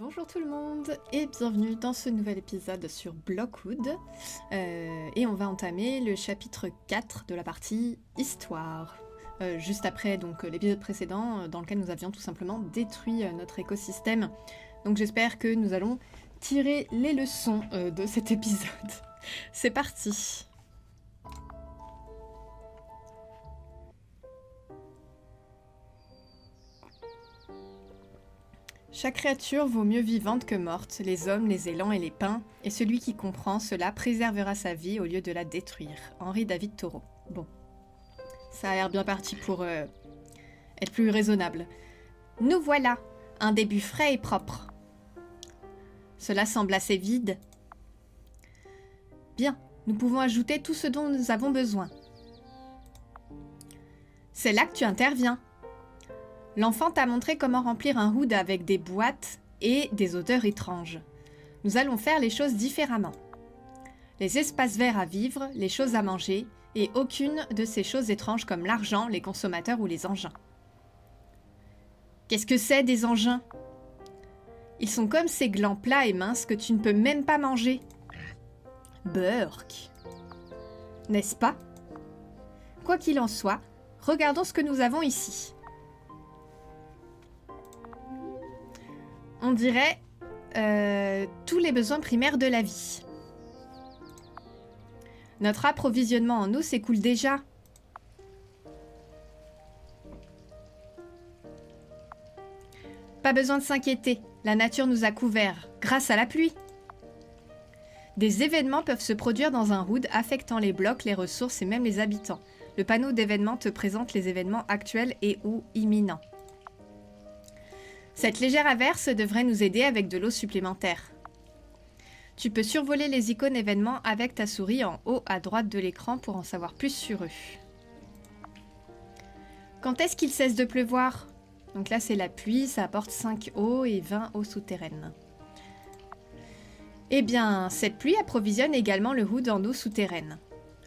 Bonjour tout le monde et bienvenue dans ce nouvel épisode sur Blockwood. Et on va entamer le chapitre 4 de la partie Histoire. Juste après donc l'épisode précédent dans lequel nous avions tout simplement détruit notre écosystème. Donc j'espère que nous allons tirer les leçons de cet épisode. C'est parti! Chaque créature vaut mieux vivante que morte, les hommes, les élans et les pins, et celui qui comprend cela préservera sa vie au lieu de la détruire. Henri David Thoreau. Bon, ça a l'air bien parti pour être plus raisonnable. Nous voilà, un début frais et propre. Cela semble assez vide. Bien, nous pouvons ajouter tout ce dont nous avons besoin. C'est là que tu interviens. L'enfant t'a montré comment remplir un hood avec des boîtes et des odeurs étranges. Nous allons faire les choses différemment. Les espaces verts à vivre, les choses à manger, et aucune de ces choses étranges comme l'argent, les consommateurs ou les engins. Qu'est-ce que c'est des engins? Ils sont comme ces glands plats et minces que tu ne peux même pas manger. Burk. N'est-ce pas? Quoi qu'il en soit, regardons ce que nous avons ici. On dirait tous les besoins primaires de la vie. Notre approvisionnement en eau s'écoule déjà. Pas besoin de s'inquiéter, la nature nous a couverts, grâce à la pluie. Des événements peuvent se produire dans un hood affectant les blocs, les ressources et même les habitants. Le panneau d'événements te présente les événements actuels et ou imminents. Cette légère averse devrait nous aider avec de l'eau supplémentaire. Tu peux survoler les icônes événements avec ta souris en haut à droite de l'écran pour en savoir plus sur eux. Quand est-ce qu'il cesse de pleuvoir? Donc là c'est la pluie, ça apporte 5 eaux et 20 eaux souterraines. Eh bien, cette pluie approvisionne également le hood en eau souterraine.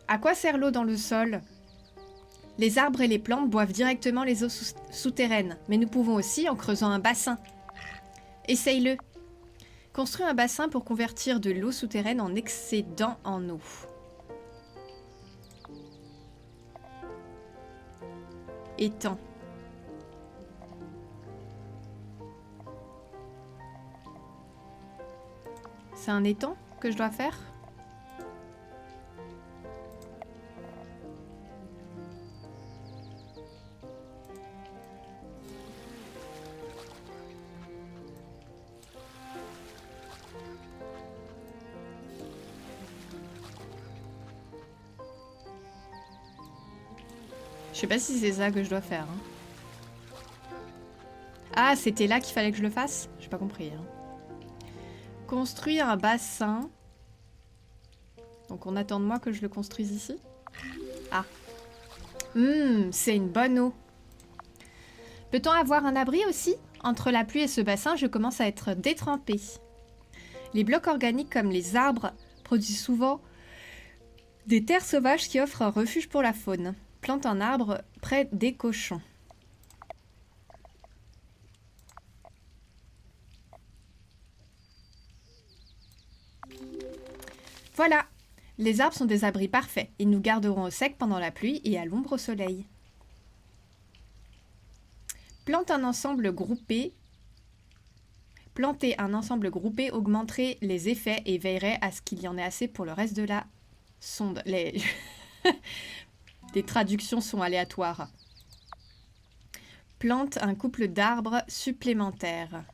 À quoi sert l'eau dans le sol? Les arbres et les plantes boivent directement les eaux souterraines, mais nous pouvons aussi en creusant un bassin. Essaye-le. Construis un bassin pour convertir de l'eau souterraine en excédent en eau. Étang. C'est un étang que je dois faire ? Je sais pas si c'est ça que je dois faire. Hein. Ah, c'était là qu'il fallait que je le fasse? J'ai pas compris. Hein. Construire un bassin. Donc on attend de moi que je le construise ici. Ah. C'est une bonne eau. Peut-on avoir un abri aussi? Entre la pluie et ce bassin, je commence à être détrempée. Les blocs organiques comme les arbres produisent souvent des terres sauvages qui offrent un refuge pour la faune. Plante un arbre près des cochons. Voilà, les arbres sont des abris parfaits. Ils nous garderont au sec pendant la pluie et à l'ombre au soleil. Planter un ensemble groupé augmenterait les effets et veillerait à ce qu'il y en ait assez pour le reste de la sonde. Les traductions sont aléatoires. Plante un couple d'arbres supplémentaires.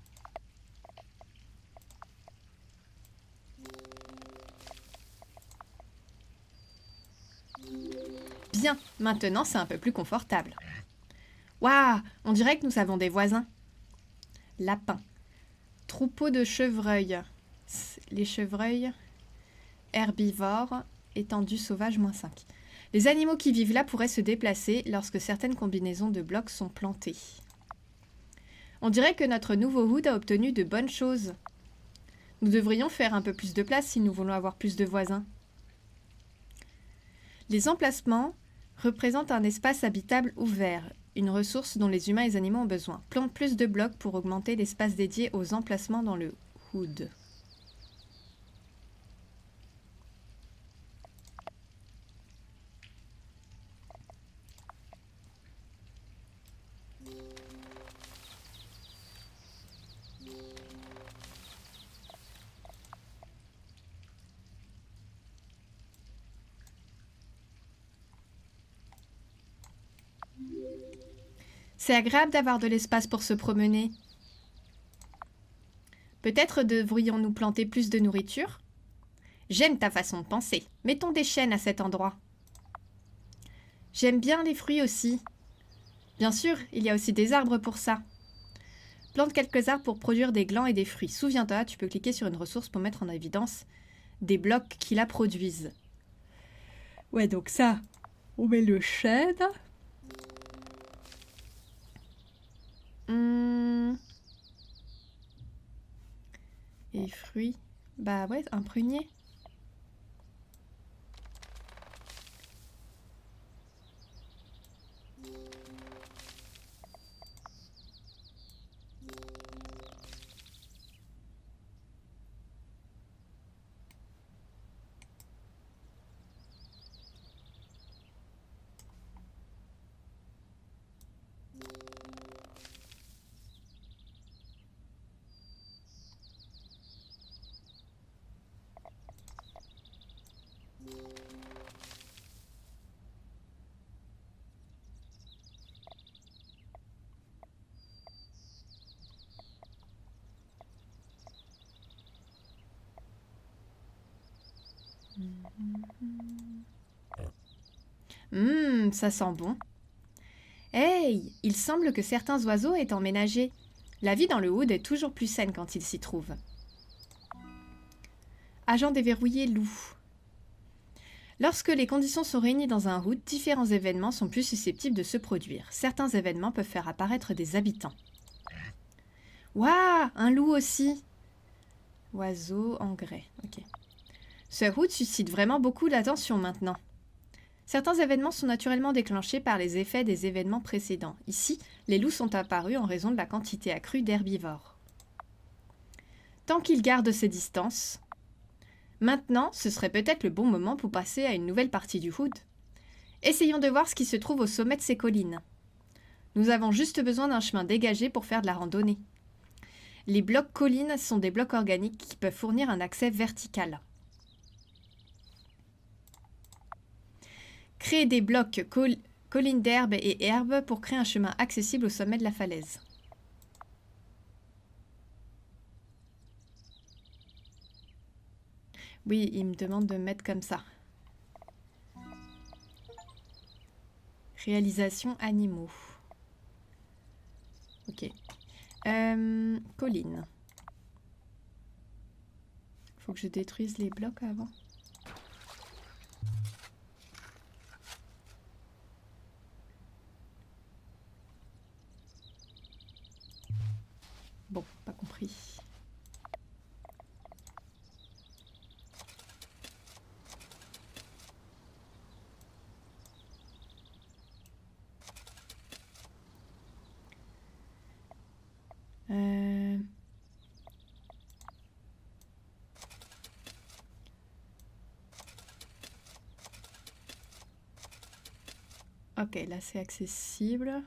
Bien, maintenant c'est un peu plus confortable. Waouh, on dirait que nous avons des voisins. Lapin. Troupeau de chevreuils. Les chevreuils herbivores, étendue sauvage -5. Les animaux qui vivent là pourraient se déplacer lorsque certaines combinaisons de blocs sont plantées. On dirait que notre nouveau hood a obtenu de bonnes choses. Nous devrions faire un peu plus de place si nous voulons avoir plus de voisins. Les emplacements représentent un espace habitable ouvert. une ressource dont les humains et les animaux ont besoin. Plante plus de blocs pour augmenter l'espace dédié aux emplacements dans le hood. C'est agréable d'avoir de l'espace pour se promener. Peut-être devrions-nous planter plus de nourriture? J'aime ta façon de penser. Mettons des chênes à cet endroit. J'aime bien les fruits aussi. Bien sûr, il y a aussi des arbres pour ça. Plante quelques arbres pour produire des glands et des fruits. Souviens-toi, tu peux cliquer sur une ressource pour mettre en évidence des blocs qui la produisent. Ouais, donc ça, on met le chêne. Et fruits. Bah ouais, un prunier. Ça sent bon. Hey, il semble que certains oiseaux aient emménagé. La vie dans le Hood est toujours plus saine quand ils s'y trouvent. Agent déverrouillé loup. Lorsque les conditions sont réunies dans un Hood, différents événements sont plus susceptibles de se produire. Certains événements peuvent faire apparaître des habitants. Waouh, un loup aussi. Oiseau, engrais. Ok. Ce Hood suscite vraiment beaucoup d'attention maintenant. Certains événements sont naturellement déclenchés par les effets des événements précédents. Ici, les loups sont apparus en raison de la quantité accrue d'herbivores. Tant qu'ils gardent ces distances, maintenant, ce serait peut-être le bon moment pour passer à une nouvelle partie du Hood. Essayons de voir ce qui se trouve au sommet de ces collines. Nous avons juste besoin d'un chemin dégagé pour faire de la randonnée. Les blocs collines sont des blocs organiques qui peuvent fournir un accès vertical. Créer des blocs collines d'herbe et herbes pour créer un chemin accessible au sommet de la falaise. Oui, il me demande de me mettre comme ça. Réalisation animaux. Ok. Colline. Faut que je détruise les blocs avant. Bon, pas compris. Ok, là c'est accessible.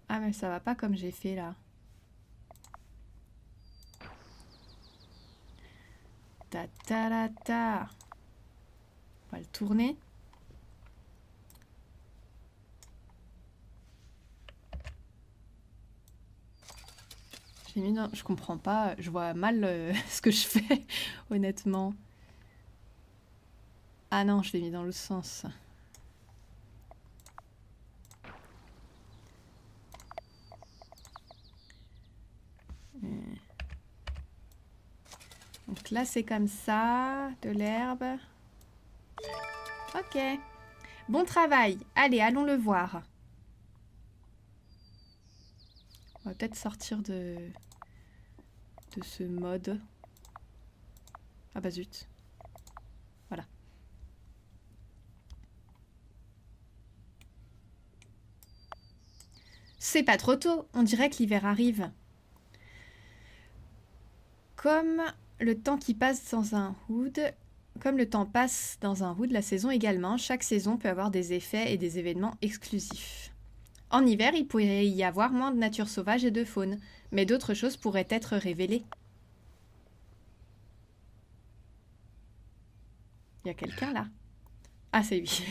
Ah mais ça va pas comme j'ai fait là. Ta ta la ta. On va le tourner. J'ai mis dans... Je comprends pas, je vois mal ce que je fais, honnêtement. Ah non, je l'ai mis dans l'autre sens. Donc là, c'est comme ça, de l'herbe. Ok. Bon travail. Allez, allons le voir. On va peut-être sortir de de ce mode. Ah bah zut. Voilà. C'est pas trop tôt, on dirait que l'hiver arrive. Comme le temps qui passe dans un hood, comme le temps passe dans un hood, la saison également, chaque saison peut avoir des effets et des événements exclusifs. En hiver, il pourrait y avoir moins de nature sauvage et de faune, mais d'autres choses pourraient être révélées. Il y a quelqu'un là? Ah, c'est lui.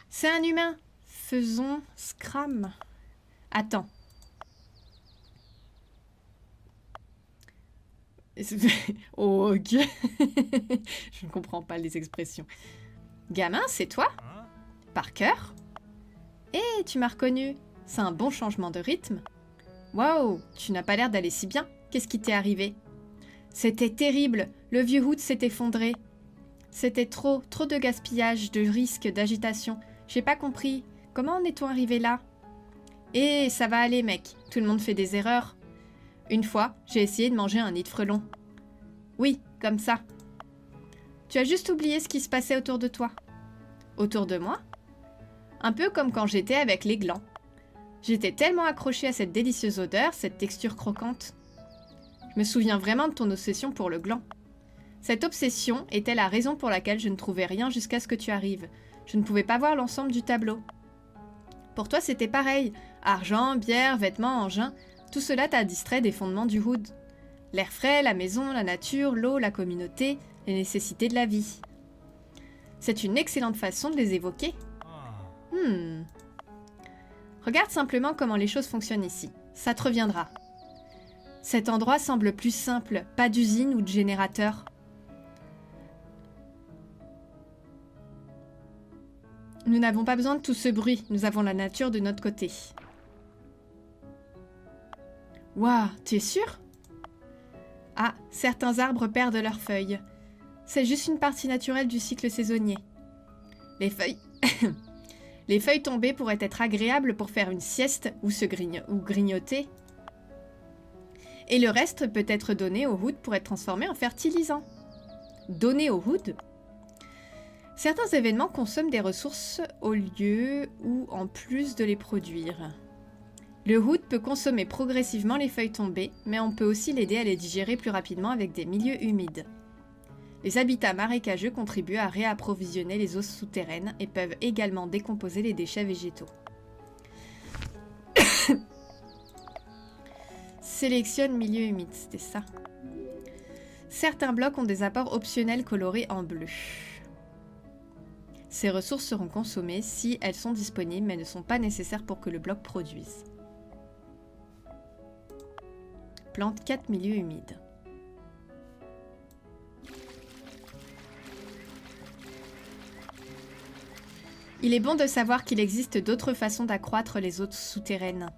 C'est un humain. Faisons Scram. Attends. Oh, ok. Je ne comprends pas les expressions. Gamin, c'est toi? Parker? Eh, tu m'as reconnu. C'est un bon changement de rythme. Waouh, tu n'as pas l'air d'aller si bien. Qu'est-ce qui t'est arrivé? C'était terrible. Le vieux hood s'est effondré. C'était trop de gaspillage, de risques, d'agitation. J'ai pas compris. Comment en est-on arrivé là? Eh, ça va aller, mec. Tout le monde fait des erreurs. Une fois, j'ai essayé de manger un nid de frelon. Oui, comme ça. Tu as juste oublié ce qui se passait autour de toi. Autour de moi? Un peu comme quand j'étais avec les glands. J'étais tellement accrochée à cette délicieuse odeur, cette texture croquante. Je me souviens vraiment de ton obsession pour le gland. Cette obsession était la raison pour laquelle je ne trouvais rien jusqu'à ce que tu arrives. Je ne pouvais pas voir l'ensemble du tableau. Pour toi, c'était pareil. Argent, bière, vêtements, engins, tout cela t'a distrait des fondements du hood. L'air frais, la maison, la nature, l'eau, la communauté, les nécessités de la vie. C'est une excellente façon de les évoquer. Regarde simplement comment les choses fonctionnent ici. Ça te reviendra. Cet endroit semble plus simple, pas d'usine ou de générateur. Nous n'avons pas besoin de tout ce bruit, nous avons la nature de notre côté. Waouh, tu es sûr? Ah, certains arbres perdent leurs feuilles. C'est juste une partie naturelle du cycle saisonnier. Les feuilles... Les feuilles tombées pourraient être agréables pour faire une sieste ou grignoter. Et le reste peut être donné au hood pour être transformé en fertilisant. Donné au hood? Certains événements consomment des ressources au lieu ou en plus de les produire. Le hood peut consommer progressivement les feuilles tombées, mais on peut aussi l'aider à les digérer plus rapidement avec des milieux humides. Les habitats marécageux contribuent à réapprovisionner les eaux souterraines et peuvent également décomposer les déchets végétaux. Sélectionne milieu humide, c'était ça. Certains blocs ont des apports optionnels colorés en bleu. Ces ressources seront consommées si elles sont disponibles mais ne sont pas nécessaires pour que le bloc produise. Plante 4 milieux humides. Il est bon de savoir qu'il existe d'autres façons d'accroître les eaux souterraines.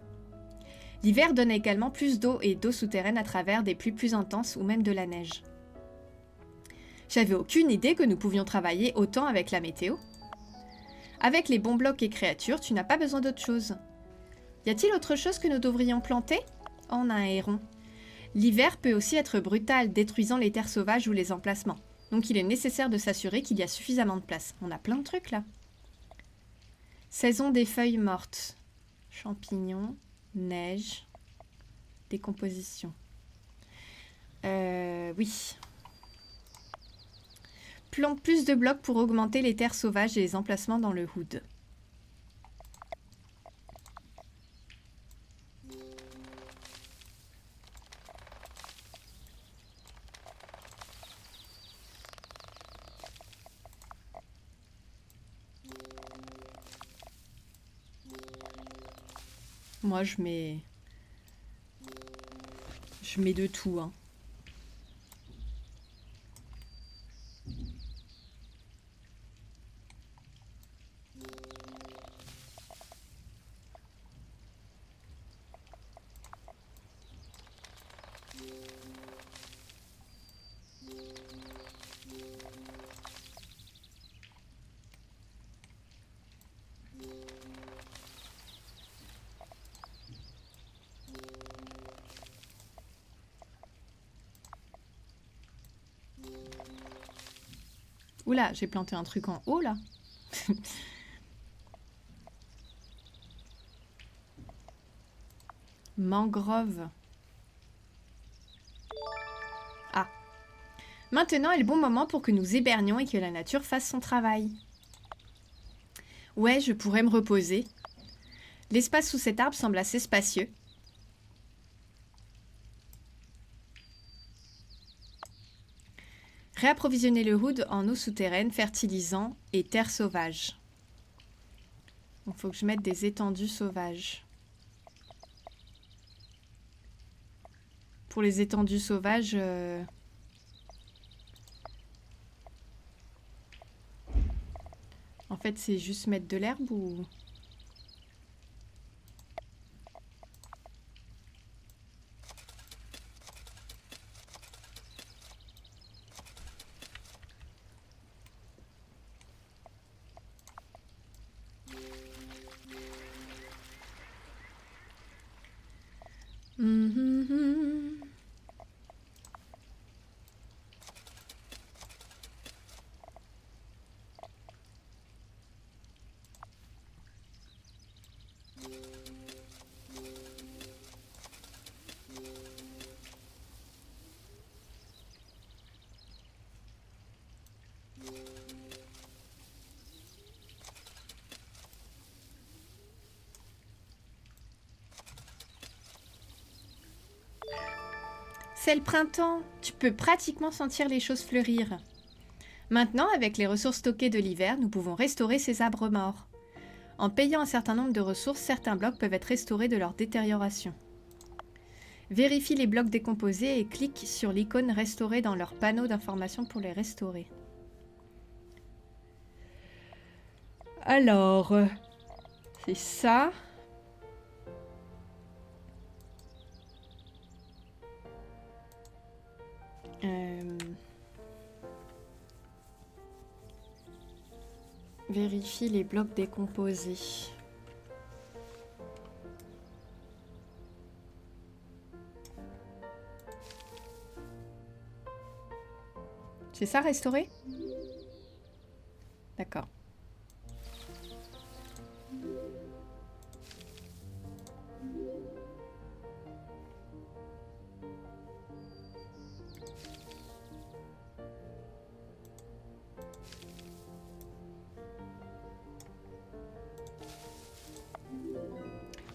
L'hiver donne également plus d'eau et d'eau souterraine à travers des pluies plus intenses ou même de la neige. J'avais aucune idée que nous pouvions travailler autant avec la météo. Avec les bons blocs et créatures, tu n'as pas besoin d'autre chose. Y a-t-il autre chose que nous devrions planter? Oh, on a un héron. L'hiver peut aussi être brutal, détruisant les terres sauvages ou les emplacements. Donc il est nécessaire de s'assurer qu'il y a suffisamment de place. On a plein de trucs là. Saison des feuilles mortes. Champignons, neige, décomposition. Oui. Plante plus de blocs pour augmenter les terres sauvages et les emplacements dans le hood. Moi, je mets de tout, hein. Oula, j'ai planté un truc en haut, là. Mangrove. Ah. Maintenant est le bon moment pour que nous hébernions et que la nature fasse son travail. Ouais, je pourrais me reposer. L'espace sous cet arbre semble assez spacieux. Réapprovisionner le hood en eau souterraine, fertilisant et terre sauvage. Il faut que je mette des étendues sauvages. Pour les étendues sauvages... En fait, c'est juste mettre de l'herbe ou... C'est le printemps, tu peux pratiquement sentir les choses fleurir. Maintenant, avec les ressources stockées de l'hiver, nous pouvons restaurer ces arbres morts. En payant un certain nombre de ressources, certains blocs peuvent être restaurés de leur détérioration. Vérifie les blocs décomposés et clique sur l'icône restaurer dans leur panneau d'information pour les restaurer. Alors, c'est ça. Vérifie les blocs décomposés. C'est ça, restaurer? D'accord.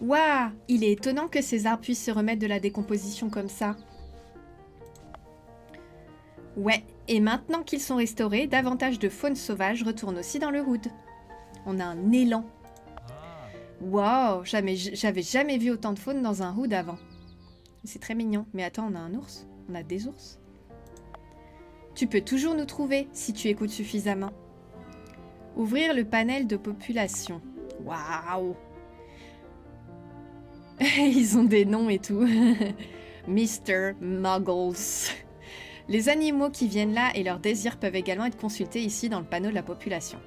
Waouh! Il est étonnant que ces arbres puissent se remettre de la décomposition comme ça. Ouais, et maintenant qu'ils sont restaurés, davantage de faune sauvage retourne aussi dans le hood. On a un élan. Waouh! J'avais jamais vu autant de faune dans un hood avant. C'est très mignon. Mais attends, on a un ours? On a des ours? Tu peux toujours nous trouver si tu écoutes suffisamment. Ouvrir le panel de population. Waouh! Ils ont des noms et tout. Mr. Muggles. Les animaux qui viennent là et leurs désirs peuvent également être consultés ici dans le panneau de la population.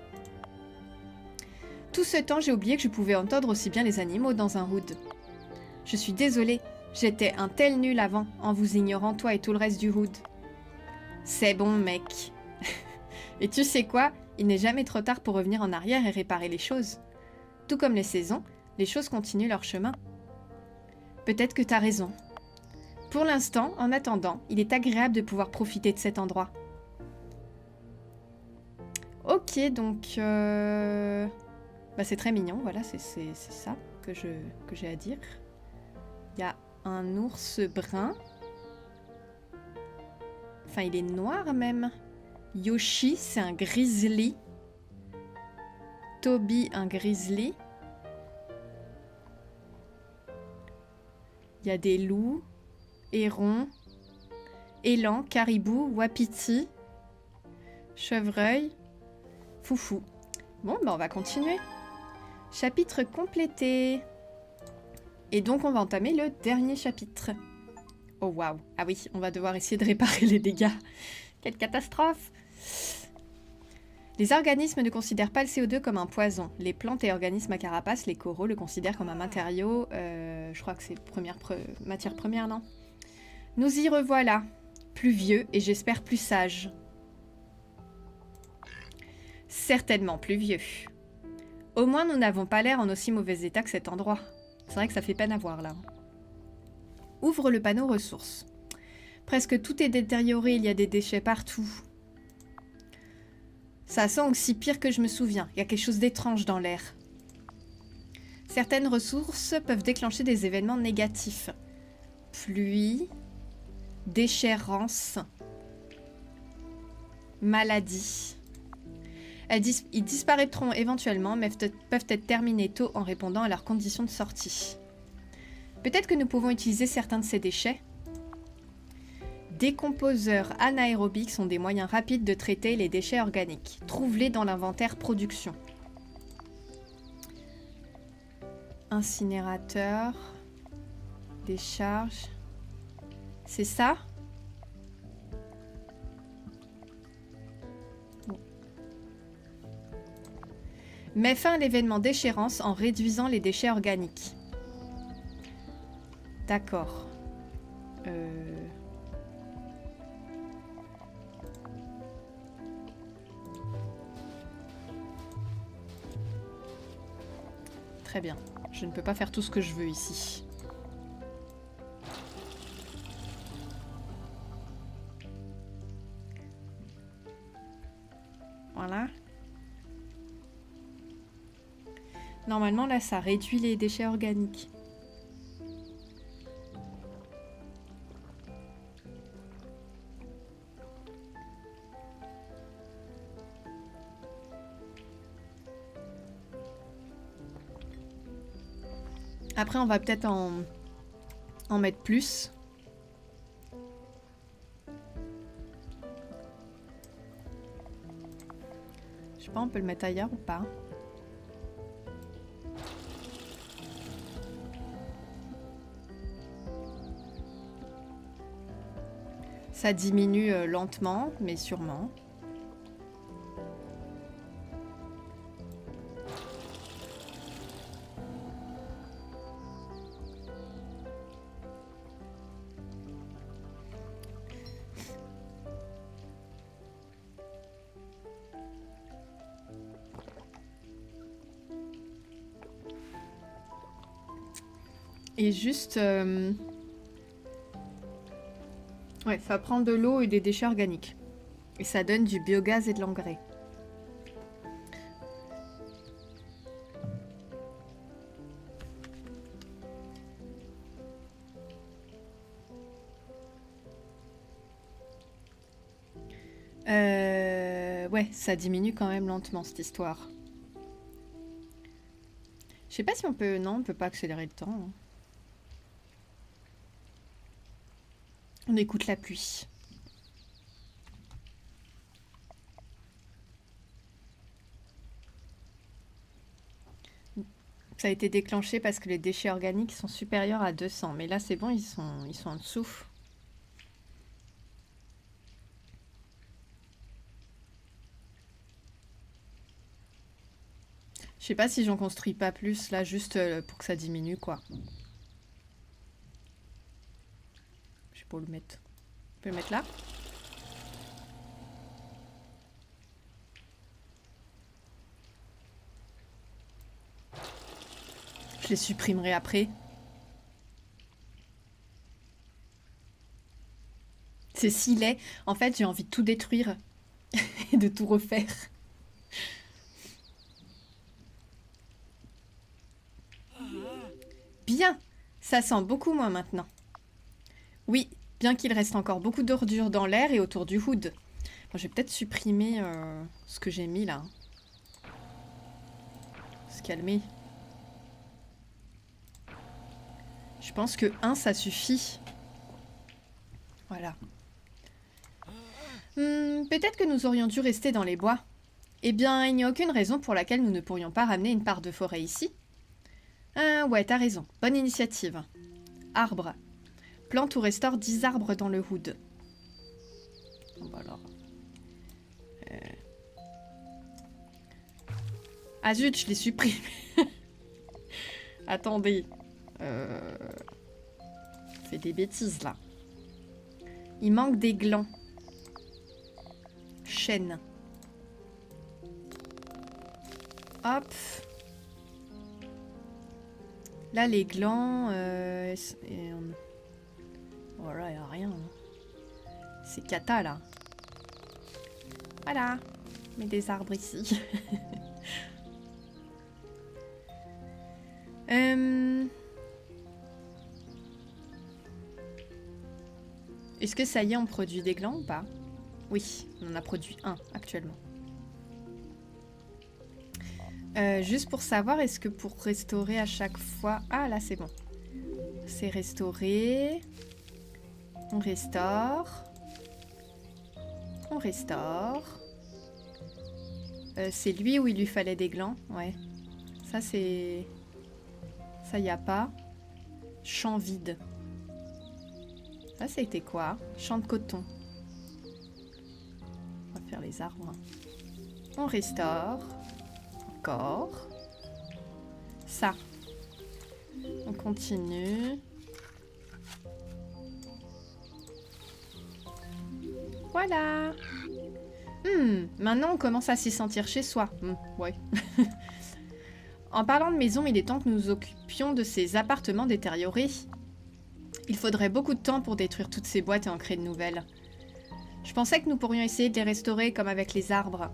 Tout ce temps, j'ai oublié que je pouvais entendre aussi bien les animaux dans un hood. Je suis désolée, j'étais un tel nul avant en vous ignorant toi et tout le reste du hood. C'est bon, mec. Et tu sais quoi? Il n'est jamais trop tard pour revenir en arrière et réparer les choses. Tout comme les saisons, les choses continuent leur chemin. Peut-être que t'as raison. Pour l'instant, en attendant, il est agréable de pouvoir profiter de cet endroit. Ok, donc... Bah, c'est très mignon, voilà, c'est ça que j'ai à dire. Il y a un ours brun. Enfin, il est noir même. Yoshi, c'est un grizzly. Toby, un grizzly. Il y a des loups, hérons, élans, caribous, wapiti, chevreuil, foufou. Bon, bah on va continuer. Chapitre complété. Et donc on va entamer le dernier chapitre. Oh waouh. Ah oui, on va devoir essayer de réparer les dégâts. Quelle catastrophe! Les organismes ne considèrent pas le CO2 comme un poison. Les plantes et organismes à carapace, les coraux, le considèrent comme un matériau... je crois que c'est matière première, non? Nous y revoilà. Plus vieux et j'espère plus sage. Certainement plus vieux. Au moins, nous n'avons pas l'air en aussi mauvais état que cet endroit. C'est vrai que ça fait peine à voir, là. Ouvre le panneau ressources. Presque tout est détérioré, il y a des déchets partout. Ça sent aussi pire que je me souviens. Il y a quelque chose d'étrange dans l'air. Certaines ressources peuvent déclencher des événements négatifs. Pluie, déchéance, maladie. Ils disparaîtront éventuellement, mais peuvent être terminés tôt en répondant à leurs conditions de sortie. Peut-être que nous pouvons utiliser certains de ces déchets. Décomposeurs anaérobiques sont des moyens rapides de traiter les déchets organiques. Trouve-les dans l'inventaire production. Incinérateur. Décharge. C'est ça? Bon. Mets fin à l'événement déchéance en réduisant les déchets organiques. D'accord. Très bien. Je ne peux pas faire tout ce que je veux ici. Voilà. Normalement, là, ça réduit les déchets organiques. Après, on va peut-être en mettre plus. Je sais pas, on peut le mettre ailleurs ou pas? Ça diminue lentement, mais sûrement. Et juste... Ouais, ça prend de l'eau et des déchets organiques. Et ça donne du biogaz et de l'engrais. Ouais, ça diminue quand même lentement cette histoire. Je sais pas si on peut... Non, on peut pas accélérer le temps. Hein. On écoute la pluie. Ça a été déclenché parce que les déchets organiques sont supérieurs à 200. Mais là, c'est bon, ils sont en dessous. Je sais pas si j'en construis pas plus, là, juste pour que ça diminue, quoi. Je sais pas où le mettre. On peut le mettre là? Je les supprimerai après. C'est si laid. En fait, j'ai envie de tout détruire et de tout refaire. Bien, ça sent beaucoup moins maintenant. Oui, bien qu'il reste encore beaucoup d'ordures dans l'air et autour du hood. Bon, je vais peut-être supprimer ce que j'ai mis là. Se calmer. Je pense que 1, ça suffit. Voilà. Peut-être que nous aurions dû rester dans les bois. Eh bien, il n'y a aucune raison pour laquelle nous ne pourrions pas ramener une part de forêt ici. Ah ouais, t'as raison. Bonne initiative. Arbre. Plante ou restaure 10 arbres dans le hood. Bon, bah alors. Ah zut, je les supprime. Attendez. Fait des bêtises là. Il manque des glands. Chêne. Hop. Là, les glands... Voilà, il n'y a rien. Hein. C'est cata, là. Voilà. Mais des arbres ici. Est-ce que ça y est, on produit des glands ou pas? Oui, on en a produit un actuellement. Juste pour savoir, est-ce que pour restaurer à chaque fois... Ah, là, c'est bon. C'est restauré. On restaure. On restaure. C'est lui où il lui fallait des glands. Ouais. Ça, c'est... Ça, y a pas. Champ vide. Ça, c'était quoi? Champ de coton. On va faire les arbres. On restaure. Encore. Ça. On continue. Voilà. Maintenant, on commence à s'y sentir chez soi. Ouais. En parlant de maison, il est temps que nous nous occupions de ces appartements détériorés. Il faudrait beaucoup de temps pour détruire toutes ces boîtes et en créer de nouvelles. Je pensais que nous pourrions essayer de les restaurer comme avec les arbres.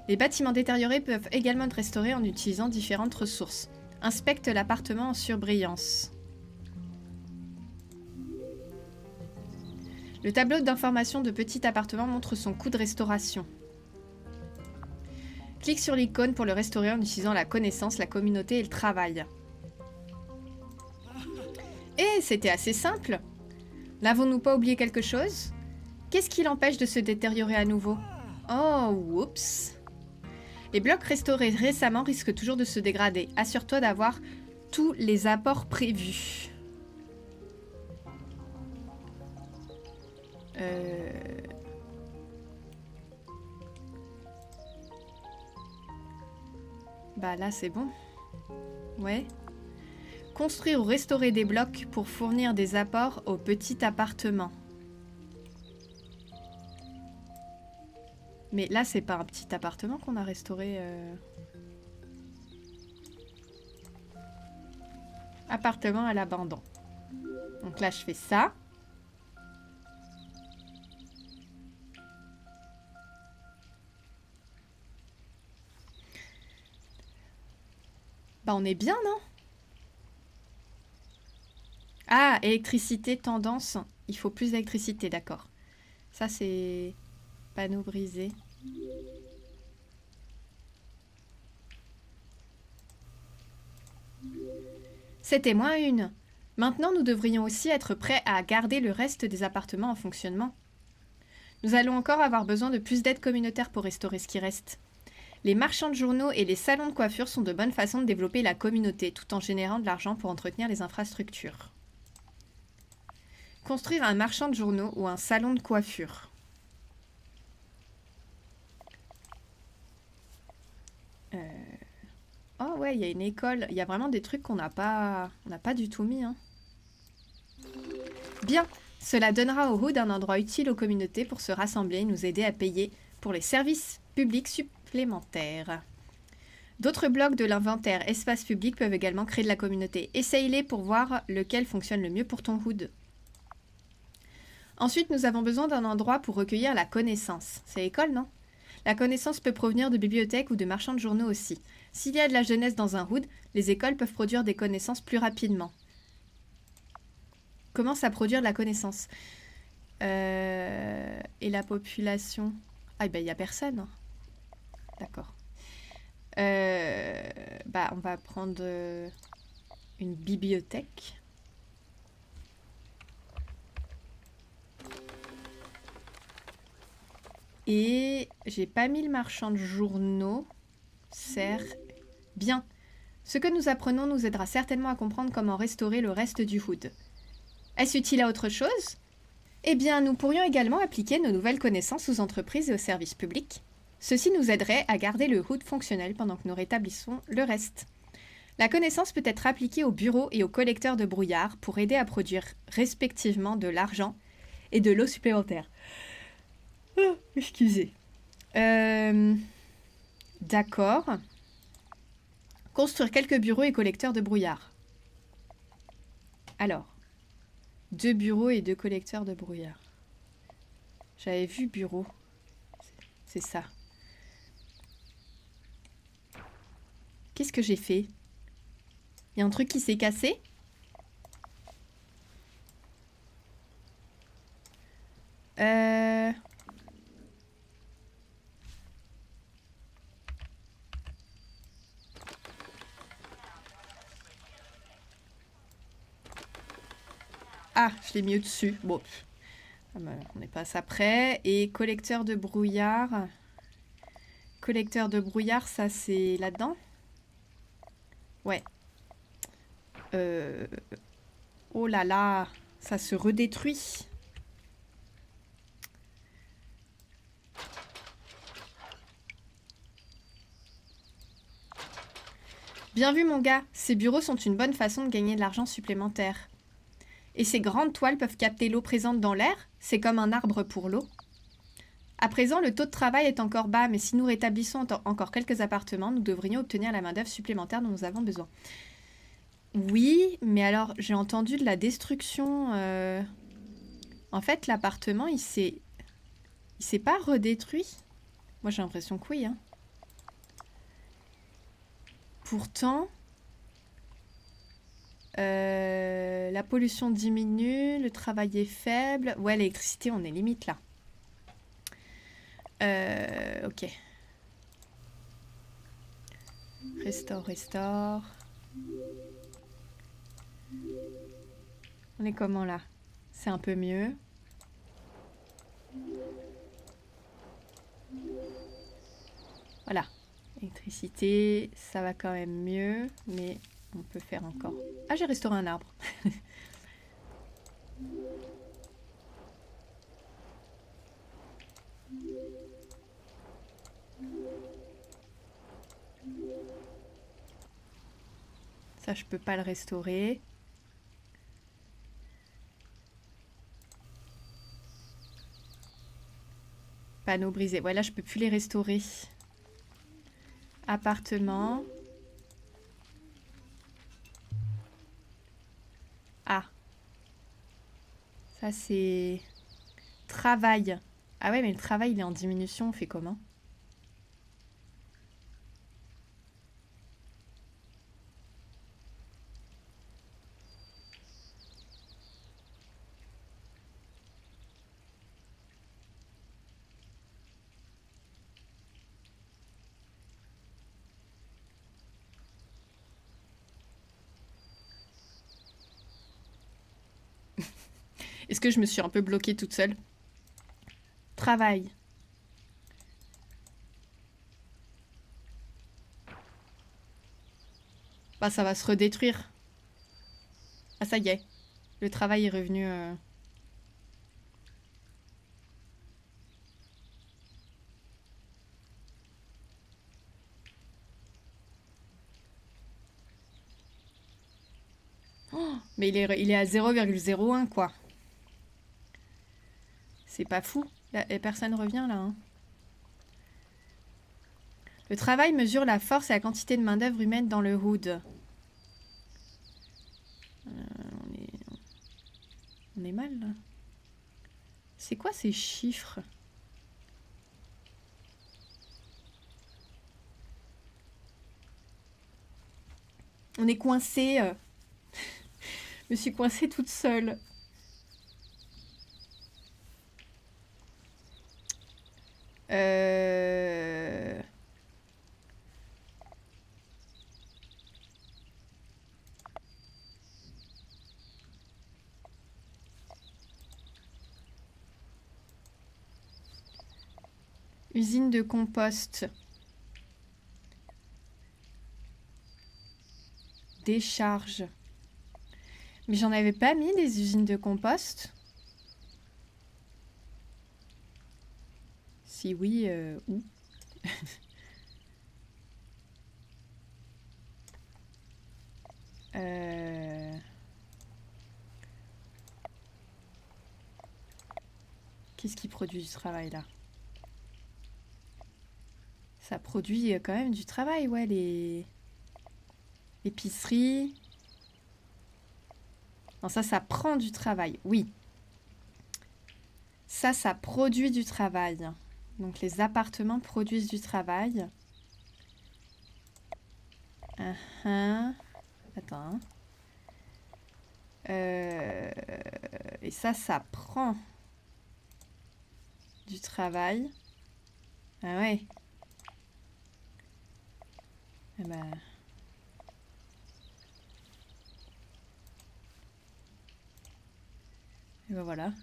Les bâtiments détériorés peuvent également être restaurés en utilisant différentes ressources. Inspecte l'appartement en surbrillance. Le tableau d'information de petit appartement montre son coût de restauration. Clique sur l'icône pour le restaurer en utilisant la connaissance, la communauté et le travail. Et c'était assez simple. N'avons-nous pas oublié quelque chose? Qu'est-ce qui l'empêche de se détériorer à nouveau? Oh, oups. Les blocs restaurés récemment risquent toujours de se dégrader. Assure-toi d'avoir tous les apports prévus. Bah là c'est bon. Ouais. Construire ou restaurer des blocs pour fournir des apports au petit appartement. Mais là c'est pas un petit appartement qu'on a restauré. Appartement à l'abandon. Donc là je fais ça. Bah on est bien, non? Ah, électricité, tendance. Il faut plus d'électricité, d'accord. Ça, c'est... Panneau brisé. C'était moins une. Maintenant, nous devrions aussi être prêts à garder le reste des appartements en fonctionnement. Nous allons encore avoir besoin de plus d'aide communautaire pour restaurer ce qui reste. Les marchands de journaux et les salons de coiffure sont de bonnes façons de développer la communauté, tout en générant de l'argent pour entretenir les infrastructures. Construire un marchand de journaux ou un salon de coiffure. Oh ouais, il y a une école. Il y a vraiment des trucs qu'on n'a pas du tout mis. Hein. Bien, cela donnera aux Hood un endroit utile aux communautés pour se rassembler et nous aider à payer pour les services publics supplémentaires. D'autres blocs de l'inventaire espace public peuvent également créer de la communauté. Essaye-les pour voir lequel fonctionne le mieux pour ton Hood. Ensuite, nous avons besoin d'un endroit pour recueillir la connaissance. C'est l'école, non? La connaissance peut provenir de bibliothèques ou de marchands de journaux aussi. S'il y a de la jeunesse dans un Hood, les écoles peuvent produire des connaissances plus rapidement. Commence à produire de la connaissance. Et la population? Ah, ben, il n'y a personne. D'accord. Bah, on va prendre une bibliothèque. Et j'ai pas mis le marchand de journaux. Sert bien. Ce que nous apprenons nous aidera certainement à comprendre comment restaurer le reste du Hood. Est-ce utile à autre chose? Eh bien, nous pourrions également appliquer nos nouvelles connaissances aux entreprises et aux services publics. Ceci nous aiderait à garder le Hood fonctionnel pendant que nous rétablissons le reste. La connaissance peut être appliquée aux bureaux et aux collecteurs de brouillard pour aider à produire respectivement de l'argent et de l'eau supplémentaire. Oh, excusez. D'accord. Construire quelques bureaux et collecteurs de brouillard. Alors, 2 bureaux et 2 collecteurs de brouillard. J'avais vu bureau. C'est ça. Qu'est-ce que j'ai fait? Il y a un truc qui s'est cassé? Ah, je l'ai mis au-dessus. Bon, on n'est pas à ça près. Et collecteur de brouillard. Collecteur de brouillard, ça c'est là-dedans? Ouais. Oh là là, ça se redétruit. Bien vu mon gars, ces bureaux sont une bonne façon de gagner de l'argent supplémentaire. Et ces grandes toiles peuvent capter l'eau présente dans l'air, c'est comme un arbre pour l'eau. À présent, le taux de travail est encore bas, mais si nous rétablissons encore quelques appartements, nous devrions obtenir la main-d'œuvre supplémentaire dont nous avons besoin. Oui, mais alors j'ai entendu de la destruction. En fait, l'appartement, il s'est pas redétruit. Moi, j'ai l'impression que oui. Hein. Pourtant, la pollution diminue, le travail est faible. Ouais, l'électricité, on est limite là. Ok. Restore. On est comment là? C'est un peu mieux. Voilà. Électricité, ça va quand même mieux, mais on peut faire encore. Ah, j'ai restauré un arbre. Ça, je peux pas le restaurer. Panneaux brisés. Ouais, là, je peux plus les restaurer. Appartement. Ah. Ça, c'est... Travail. Ah ouais, mais le travail, il est en diminution. On fait comment? Est-ce que je me suis un peu bloquée toute seule? Travail. Bah, ça va se redétruire. Ah, ça y est. Le travail est revenu... Oh, mais il est à 0,01, quoi. C'est pas fou. Et personne revient, là. Hein. Le travail mesure la force et la quantité de main-d'œuvre humaine dans le hood. On est mal, là. C'est quoi ces chiffres? On est coincé. Je me suis coincée toute seule. Usine de compost. Décharge. Mais j'en avais pas mis des usines de compost. Si oui, où? Qu'est-ce qui produit du travail là? Ça produit quand même du travail, ouais, les... Épicerie. Non, ça prend du travail. Oui. Ça produit du travail. Donc les appartements produisent du travail. Attends. Et ça prend du travail. Ah ouais. Eh ben... Et ben voilà.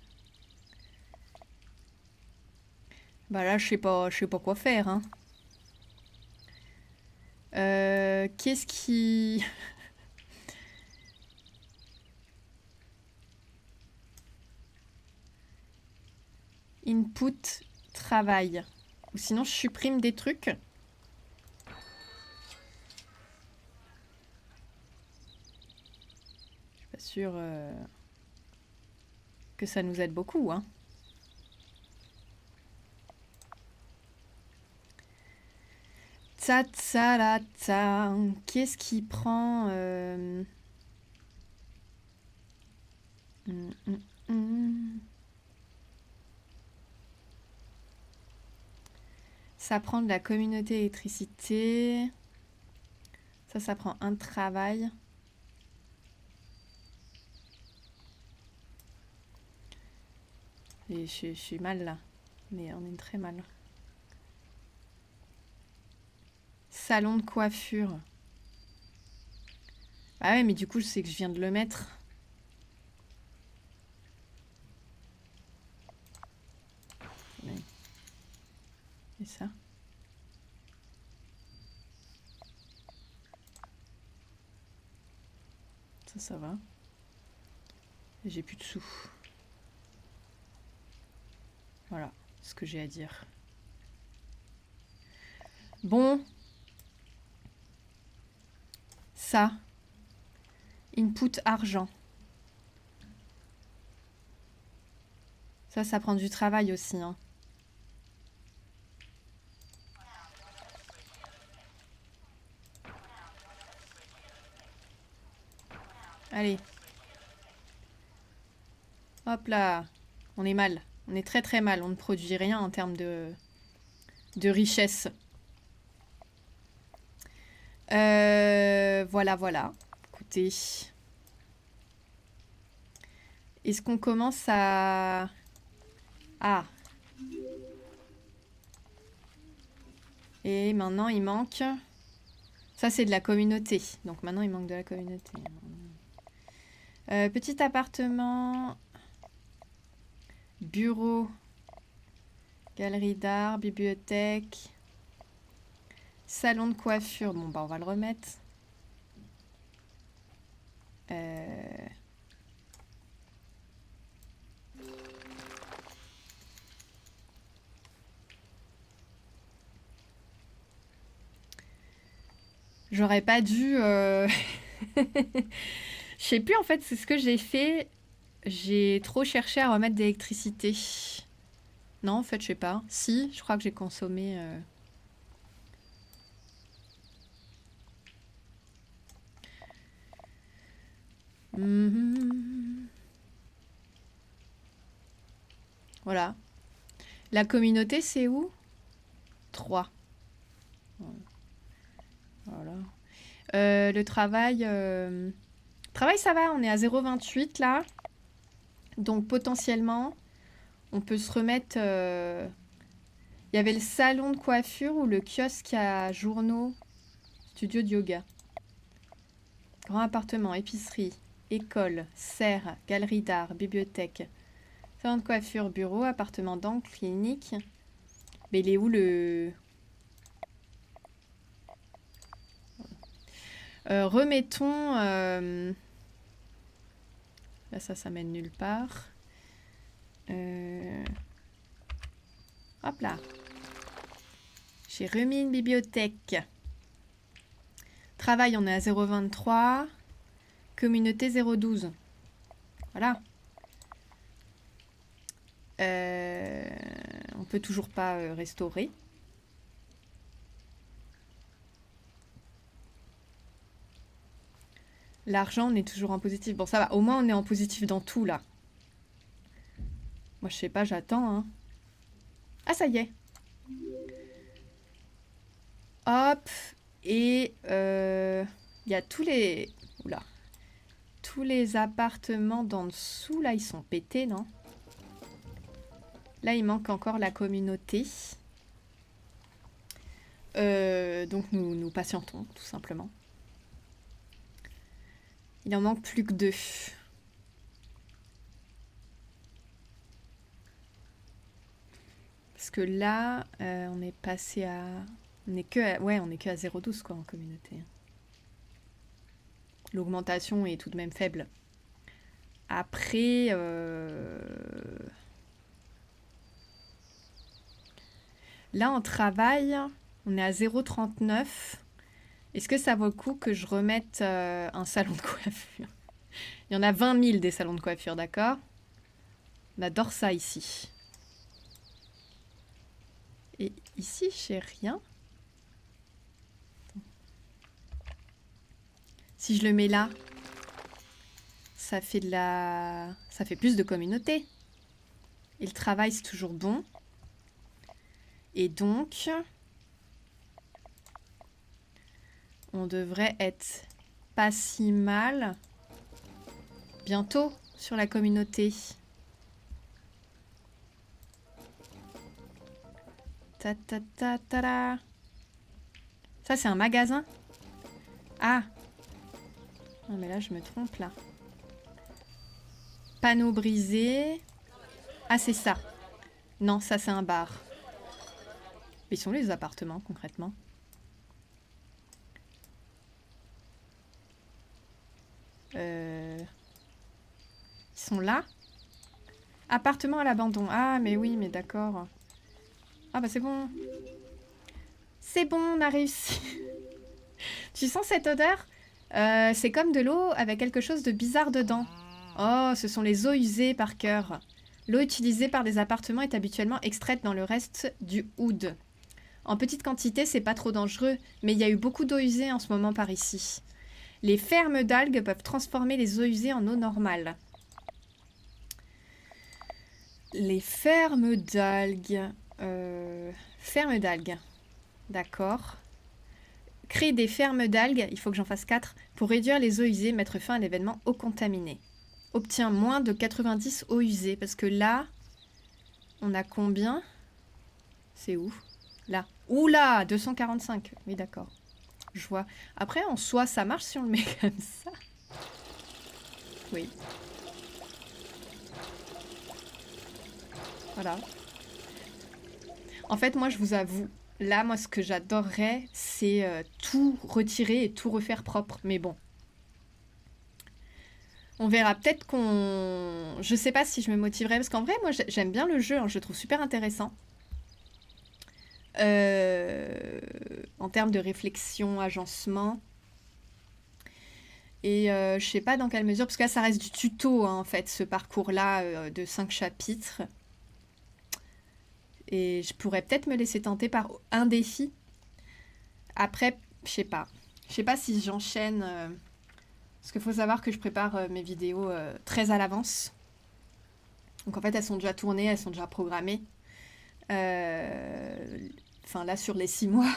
Bah là, je sais pas quoi faire, hein. Qu'est-ce qui... Input, travail. Ou sinon, je supprime des trucs. Je suis pas sûre que ça nous aide beaucoup, hein. Ta. Qu'est-ce qui prend Ça prend de la communauté électricité. Ça prend un travail. Et je suis mal là. Mais on est très mal. Salon de coiffure. Ah ouais, mais du coup, je sais que je viens de le mettre. Ouais. Et ça? Ça va. J'ai plus de sous. Voilà ce que j'ai à dire. Bon. Ça. Input argent. Ça prend du travail aussi, hein. Allez. Hop là. On est mal. On est très très mal. On ne produit rien en termes de richesse. Voilà. Écoutez. Est-ce qu'on commence à... Ah. Et maintenant, il manque... Ça, c'est de la communauté. Donc maintenant, il manque de la communauté. Petit appartement... Bureau... Galerie d'art, bibliothèque... Salon de coiffure. Bon, bah, on va le remettre. J'aurais pas dû... Je sais plus, en fait, c'est ce que j'ai fait. J'ai trop cherché à remettre d'électricité. Non, en fait, je sais pas. Si, je crois que j'ai consommé... Voilà. La communauté, c'est où? 3. Voilà. Le travail... Travail, ça va, on est à 0,28 là. Donc potentiellement, on peut se remettre... Il y avait le salon de coiffure ou le kiosque à journaux, studio de yoga. Grand appartement, épicerie, école, serre, galerie d'art, bibliothèque, salon de coiffure, bureau, appartement d'angle, clinique. Mais il est où le... remettons... Là, ça mène nulle part. Hop là. J'ai remis une bibliothèque. Travail, on est à 0,23. Communauté, 0,12. Voilà. On peut toujours pas restaurer. L'argent, on est toujours en positif. Bon, ça va. Au moins, on est en positif dans tout, là. Moi, je sais pas, j'attends, hein. Ah, ça y est. Hop. Et il y a tous les... Oula. Tous les appartements d'en dessous, là, ils sont pétés, non? Là, il manque encore la communauté. Donc, nous patientons, tout simplement. Il en manque plus que 2. Parce que là, on est passé à... On est que à... Ouais, on est que à 0,12 quoi en communauté. L'augmentation est tout de même faible. Après... Là, on travaille. On est à 0,39. Est-ce que ça vaut le coup que je remette un salon de coiffure? Il y en a 20 000 des salons de coiffure, d'accord? On adore ça ici. Et ici, j'ai rien. Si je le mets là, ça fait de la... Ça fait plus de communauté. Et le travail, c'est toujours bon. Et donc... On devrait être pas si mal bientôt sur la communauté. Ta ta ta ta la. Ça, c'est un magasin? Ah! Non, mais là, je me trompe, là. Panneau brisé. Ah, c'est ça. Non, ça, c'est un bar. Mais ils sont où les appartements, concrètement? Ils sont là? Appartement à l'abandon. Ah, mais oui, mais d'accord. Ah, bah c'est bon. C'est bon, on a réussi. Tu sens cette odeur? C'est comme de l'eau avec quelque chose de bizarre dedans. Oh, ce sont les eaux usées par cœur. L'eau utilisée par des appartements est habituellement extraite dans le reste du Oud. En petite quantité, c'est pas trop dangereux, mais il y a eu beaucoup d'eau usée en ce moment par ici. Les fermes d'algues peuvent transformer les eaux usées en eau normale. Les fermes d'algues. Fermes d'algues. D'accord. Créer des fermes d'algues, il faut que j'en fasse 4, pour réduire les eaux usées, mettre fin à l'événement eau contaminée. Obtient moins de 90 eaux usées, parce que là, on a combien? C'est où? Là. Oula, 245. Oui, d'accord. Je vois. Après, en soi, ça marche si on le met comme ça. Oui. Voilà. En fait, moi, je vous avoue, là, moi, ce que j'adorerais, c'est tout retirer et tout refaire propre. Mais bon. On verra. Peut-être qu'on... Je sais pas si je me motiverai. Parce qu'en vrai, moi, j'aime bien le jeu. Hein, je le trouve super intéressant. En termes de réflexion, agencement. Et je sais pas dans quelle mesure, parce que là ça reste du tuto hein, en fait, ce parcours-là de 5 chapitres. Et je pourrais peut-être me laisser tenter par un défi. Après, je sais pas. Je sais pas si j'enchaîne. Parce qu'il faut savoir que je prépare mes vidéos très à l'avance. Donc en fait, elles sont déjà tournées, elles sont déjà programmées. Enfin là, sur les 6 mois.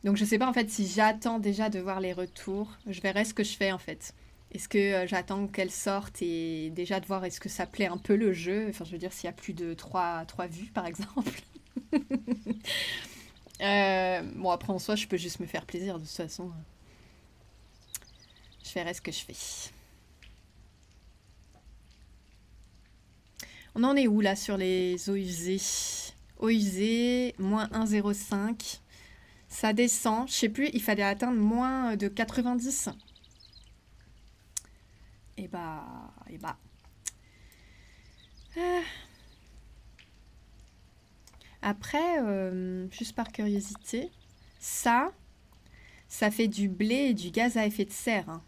Donc je sais pas en fait si j'attends déjà de voir les retours. Je verrai ce que je fais en fait. Est-ce que j'attends qu'elle sorte et déjà de voir est-ce que ça plaît un peu le jeu? Enfin je veux dire s'il y a plus de 3 vues par exemple. Bon après en soi je peux juste me faire plaisir de toute façon. Je verrai ce que je fais. On en est où là sur les eaux usées? Eaux usées, moins 1,05. Ça descend. Je sais plus, il fallait atteindre moins de 90. Et bah... Après, juste par curiosité, ça fait du blé et du gaz à effet de serre. Hein.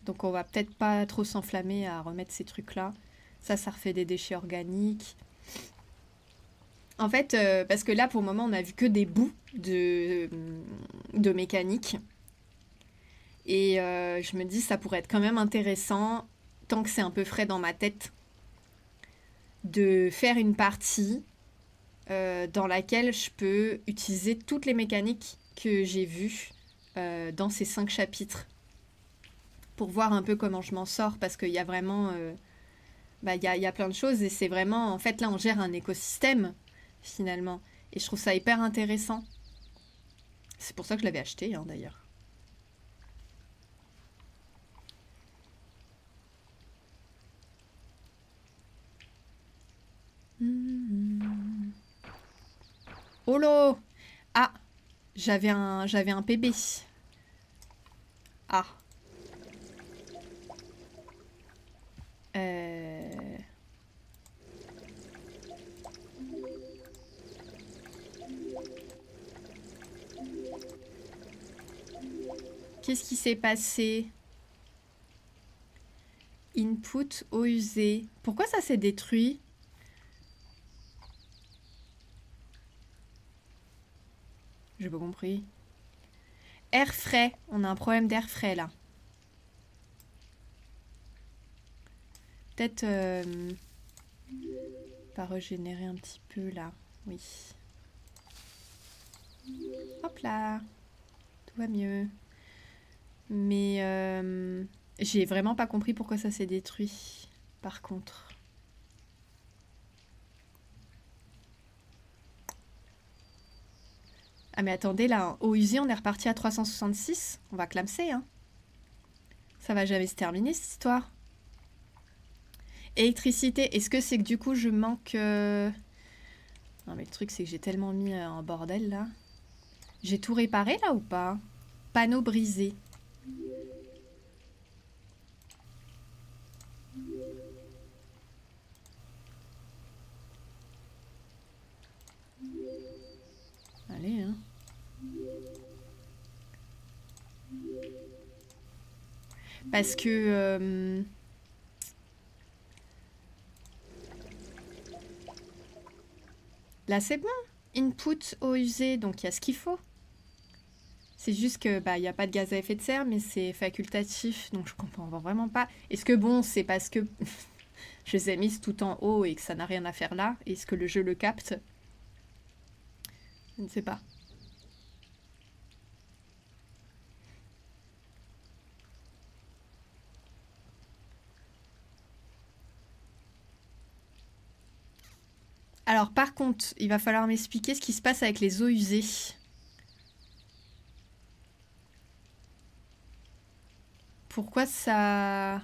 Donc on va peut-être pas trop s'enflammer à remettre ces trucs-là. Ça refait des déchets organiques. En fait, parce que là, pour le moment, on a vu que des bouts de mécanique. Et je me dis, ça pourrait être quand même intéressant, tant que c'est un peu frais dans ma tête, de faire une partie dans laquelle je peux utiliser toutes les mécaniques que j'ai vues dans ces 5 chapitres. Pour voir un peu comment je m'en sors, parce qu'il y a vraiment... il y a plein de choses, et c'est vraiment... En fait, là, on gère un écosystème, finalement. Et je trouve ça hyper intéressant. C'est pour ça que je l'avais acheté, hein, d'ailleurs. Holo! Ah! J'avais un PB. Ah. Qu'est-ce qui s'est passé? Input, eau usée. Pourquoi ça s'est détruit? J'ai pas compris. Air frais. On a un problème d'air frais, là. Peut-être... pas régénérer un petit peu, là. Oui. Hop là. Tout va mieux. Mais j'ai vraiment pas compris pourquoi ça s'est détruit, par contre. Ah mais attendez, là, eau usée, on est reparti à 366. On va clamser, hein. Ça va jamais se terminer, cette histoire. Électricité, est-ce que c'est que du coup, je manque... Non mais le truc, c'est que j'ai tellement mis un bordel, là. J'ai tout réparé, là, ou pas? Panneau brisé. Allez, hein. Parce que... Là, c'est bon. Input, eau usée, donc il y a ce qu'il faut. C'est juste que il y a pas de gaz à effet de serre, mais c'est facultatif, donc je comprends vraiment pas. Est-ce que bon, c'est parce que je les ai mises tout en haut et que ça n'a rien à faire là? Est-ce que le jeu le capte? Je ne sais pas. Alors par contre, il va falloir m'expliquer ce qui se passe avec les eaux usées. Pourquoi ça...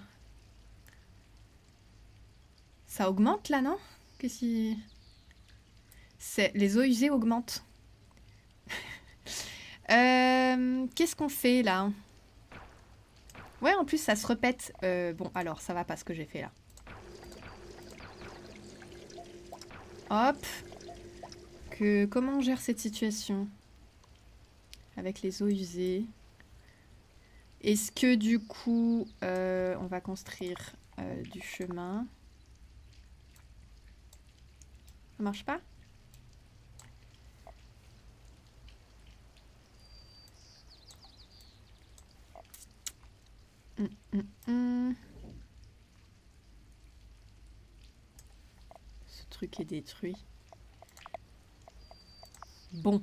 Ça augmente là, non? Qu'est-ce qui... Les eaux usées augmentent. Qu'est-ce qu'on fait là? Ouais, en plus ça se répète. Bon, alors ça va pas ce que j'ai fait là. Hop. Comment on gère cette situation? Avec les eaux usées. Est-ce que du coup, on va construire du chemin? Ça marche pas? Ce truc est détruit. Bon.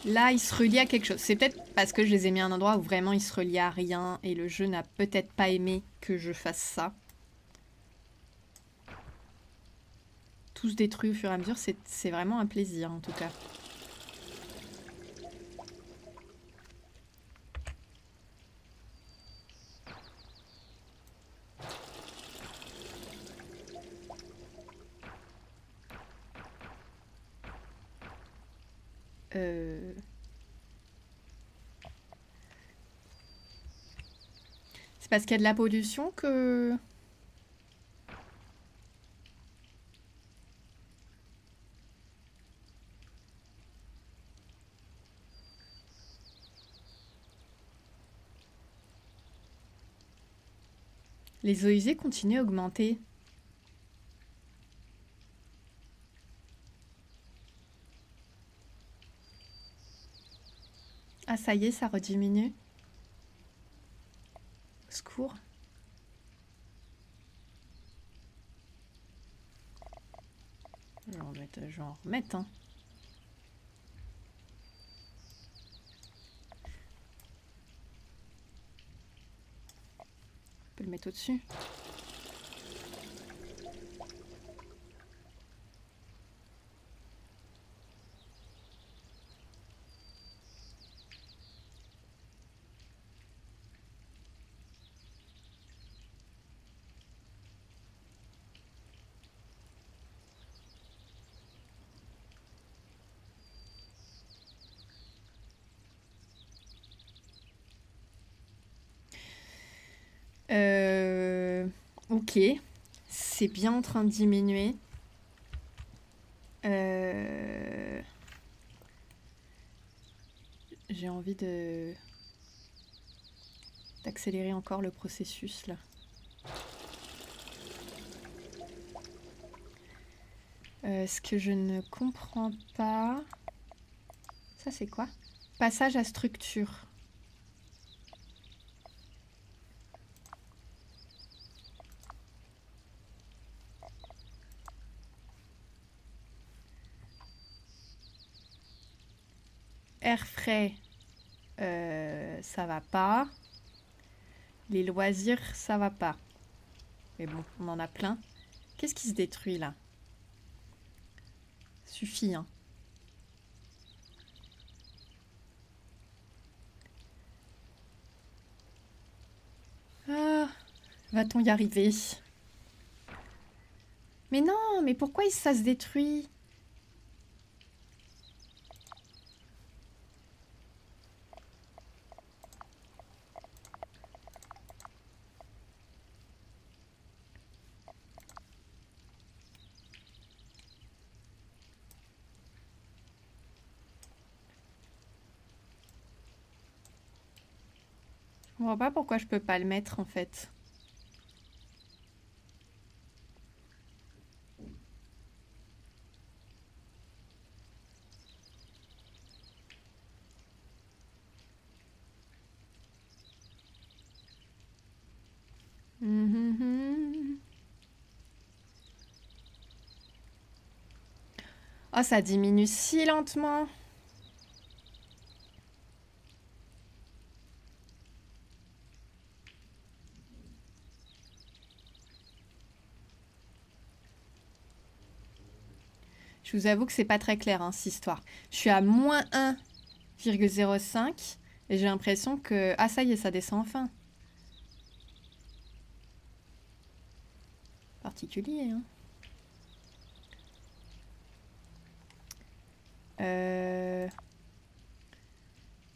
Là, il se relie à quelque chose. C'est peut-être parce que je les ai mis à un endroit où vraiment il se relie à rien et le jeu n'a peut-être pas aimé que je fasse ça. Tout se détruit au fur et à mesure, c'est vraiment un plaisir en tout cas. C'est parce qu'il y a de la pollution que... Les eaux usées continuent à augmenter. Ah, ça y est, ça rediminue. Au secours. Je vais en remettre, hein. On peut le mettre au-dessus. Ok. C'est bien en train de diminuer. J'ai envie d'accélérer encore le processus là. Ce que je ne comprends pas... Ça c'est quoi? Passage à structure. Air frais, ça va pas. Les loisirs, ça va pas. Mais bon, on en a plein. Qu'est-ce qui se détruit là? Suffit, hein. Ah, va-t-on y arriver? Mais non, mais pourquoi ça se détruit? Je comprends pas pourquoi je peux pas le mettre en fait. Oh, ça diminue si lentement. Je vous avoue que c'est pas très clair, hein, cette histoire. Je suis à moins 1,05 et j'ai l'impression que... Ah, ça y est, ça descend enfin. Particulier, hein.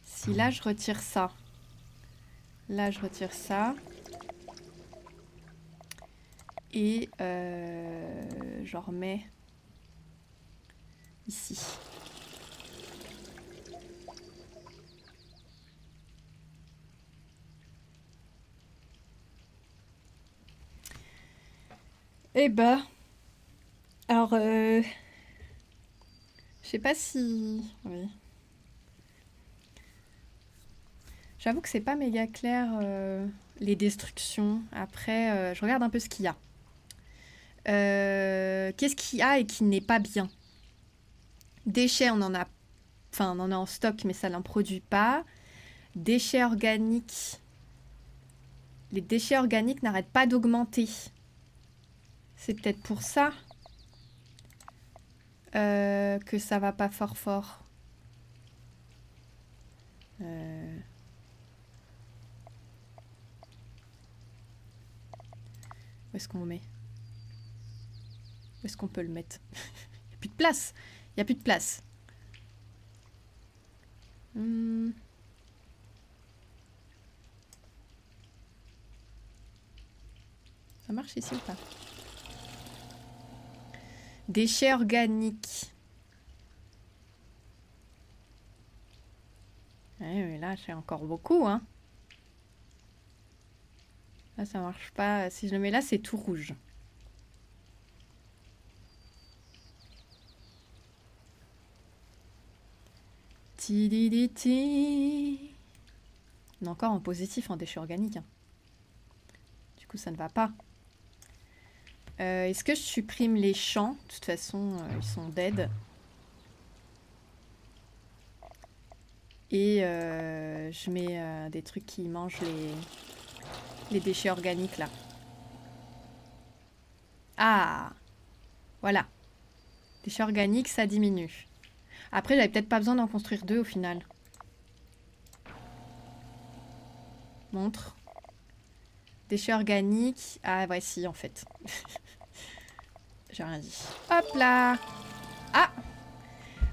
Si là, je retire ça. Là, je retire ça. Et je remets ici. Eh ben, alors, je sais pas si... Oui. J'avoue que c'est pas méga clair, les destructions. Après, je regarde un peu ce qu'il y a. Qu'est-ce qu'il y a et qui n'est pas bien? Déchets, on en a... Enfin, on en a en stock, mais ça n'en produit pas. Déchets organiques. Les déchets organiques n'arrêtent pas d'augmenter. C'est peut-être pour ça que ça va pas fort. Où est-ce qu'on met? Où est-ce qu'on peut le mettre? Il n'y a plus de place. Il n'y a plus de place. Ça marche ici ou pas? Déchets organiques. Ouais, mais là, j'ai encore beaucoup, hein. Là, ça marche pas. Si je le mets là, c'est tout rouge. Ti-di-di-ti. On est encore en positif en déchets organiques. Hein. Du coup, ça ne va pas. Est-ce que je supprime les champs? De toute façon, ils sont dead. Et je mets des trucs qui mangent les déchets organiques là. Ah! Voilà. Déchets organiques, ça diminue. Après, j'avais peut-être pas besoin d'en construire 2 au final. Montre. Déchets organiques. Ah, ouais, si, en fait. J'ai rien dit. Hop là! Ah!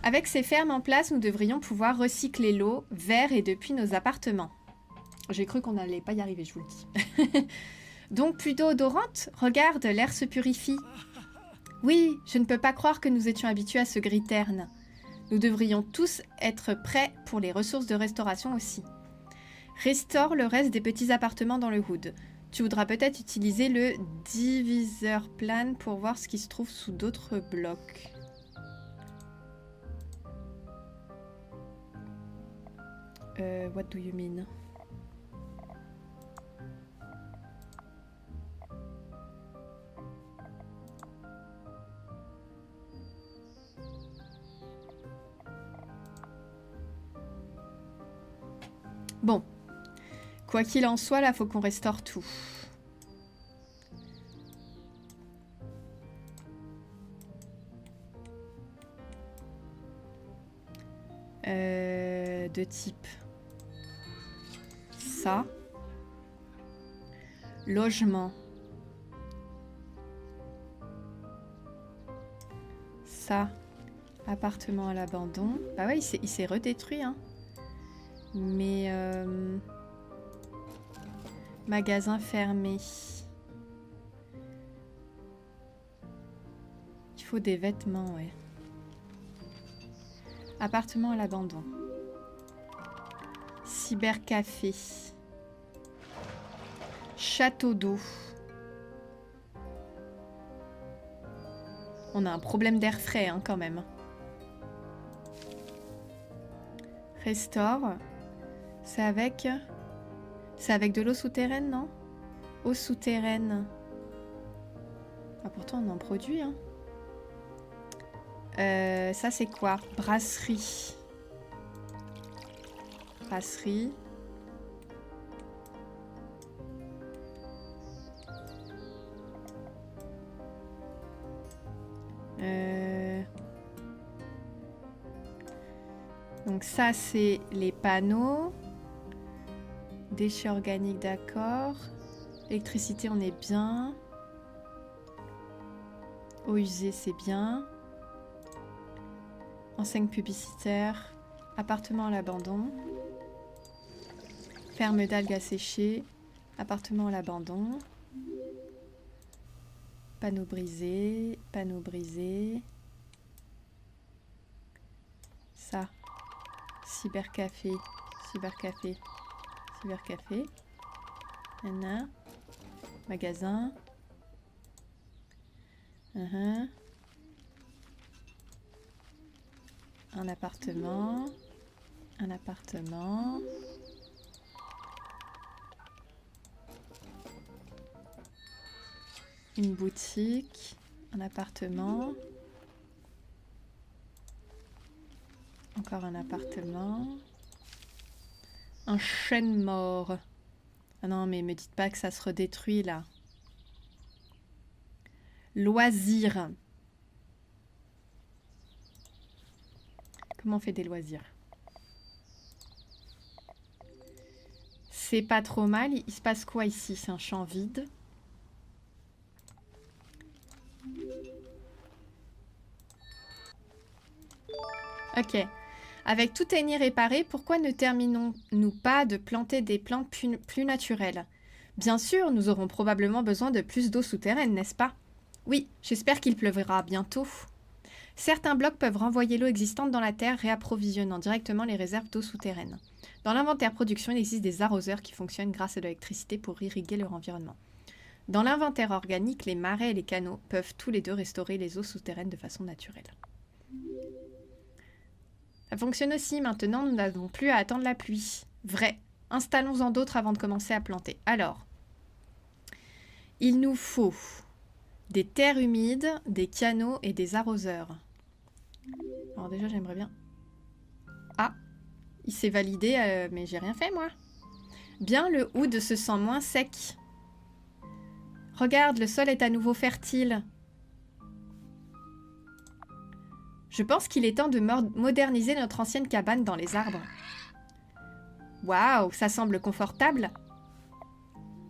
Avec ces fermes en place, nous devrions pouvoir recycler l'eau vers et depuis nos appartements. J'ai cru qu'on n'allait pas y arriver, je vous le dis. Donc, plus d'eau odorante? Regarde, l'air se purifie. Oui, je ne peux pas croire que nous étions habitués à ce gris terne. Nous devrions tous être prêts pour les ressources de restauration aussi. Restaure le reste des petits appartements dans le Hood. Tu voudras peut-être utiliser le diviseur plan pour voir ce qui se trouve sous d'autres blocs. What do you mean? Bon. Quoi qu'il en soit, là, faut qu'on restaure tout. De type ça. Logement. Ça. Appartement à l'abandon. Bah ouais, il s'est redétruit, hein. Mais... magasin fermé. Il faut des vêtements, ouais. Appartement à l'abandon. Cybercafé. Château d'eau. On a un problème d'air frais, hein, quand même. Restaure. C'est avec de l'eau souterraine, non? Eau souterraine. Ah, pourtant, on en produit, hein. Ça, c'est quoi? Brasserie. Brasserie. Donc ça, c'est les panneaux. Déchets organiques, d'accord. Électricité, on est bien. Eau usée, c'est bien. Enseigne publicitaire. Appartement à l'abandon. Ferme d'algues à sécher. Appartement à l'abandon. Panneau brisé. Panneau brisé. Ça. Cybercafé. Cybercafé. Cybercafé. Nana. Magasin. Un appartement. Un appartement. Une boutique. Un appartement. Encore un appartement. Un chêne mort. Ah non, mais me dites pas que ça se redétruit là. Loisirs. Comment on fait des loisirs? C'est pas trop mal. Il se passe quoi ici? C'est un champ vide. Ok. Avec tout tenir réparé, pourquoi ne terminons-nous pas de planter des plantes plus naturelles? Bien sûr, nous aurons probablement besoin de plus d'eau souterraine, n'est-ce pas? Oui, j'espère qu'il pleuvra bientôt. Certains blocs peuvent renvoyer l'eau existante dans la terre, réapprovisionnant directement les réserves d'eau souterraine. Dans l'inventaire production, il existe des arroseurs qui fonctionnent grâce à de l'électricité pour irriguer leur environnement. Dans l'inventaire organique, les marais et les canaux peuvent tous les deux restaurer les eaux souterraines de façon naturelle. Ça fonctionne aussi. Maintenant, nous n'avons plus à attendre la pluie. Vrai. Installons-en d'autres avant de commencer à planter. Alors, il nous faut des terres humides, des canaux et des arroseurs. Alors déjà, j'aimerais bien... Ah, il s'est validé, mais j'ai rien fait, moi. Bien, le oud se sent moins sec. Regarde, le sol est à nouveau fertile. Je pense qu'il est temps de moderniser notre ancienne cabane dans les arbres. Waouh, ça semble confortable.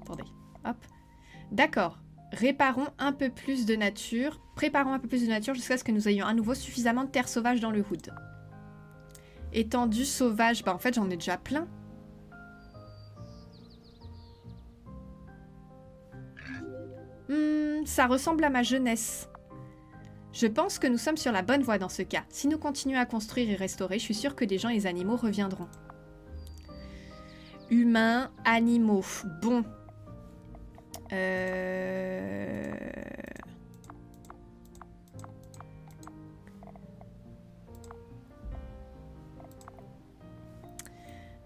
Attendez, hop. D'accord. Réparons un peu plus de nature. Préparons un peu plus de nature jusqu'à ce que nous ayons à nouveau suffisamment de terre sauvage dans le hood. Étendue sauvage. Bah en fait, j'en ai déjà plein. Ça ressemble à ma jeunesse. Je pense que nous sommes sur la bonne voie dans ce cas. Si nous continuons à construire et restaurer, je suis sûre que des gens et des animaux reviendront. Humains, animaux. Bon.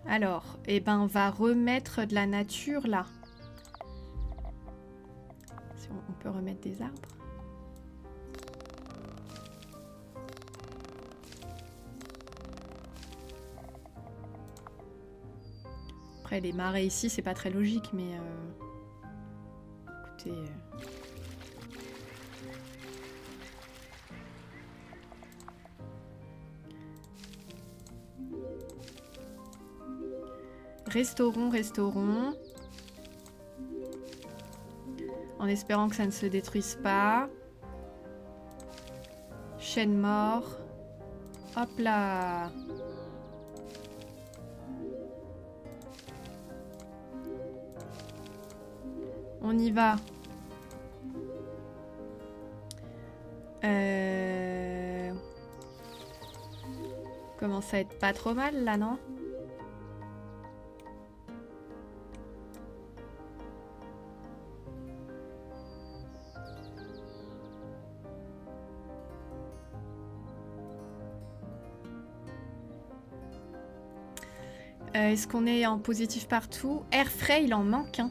Alors, eh ben, on va remettre de la nature là. Si on peut remettre des arbres. Après, les marais ici, c'est pas très logique, mais... Écoutez... Restaurons. En espérant que ça ne se détruise pas. Chêne mort. Hop là. On y va. Commence à être pas trop mal là, non ? Est-ce qu'on est en positif partout? Air frais, il en manque un.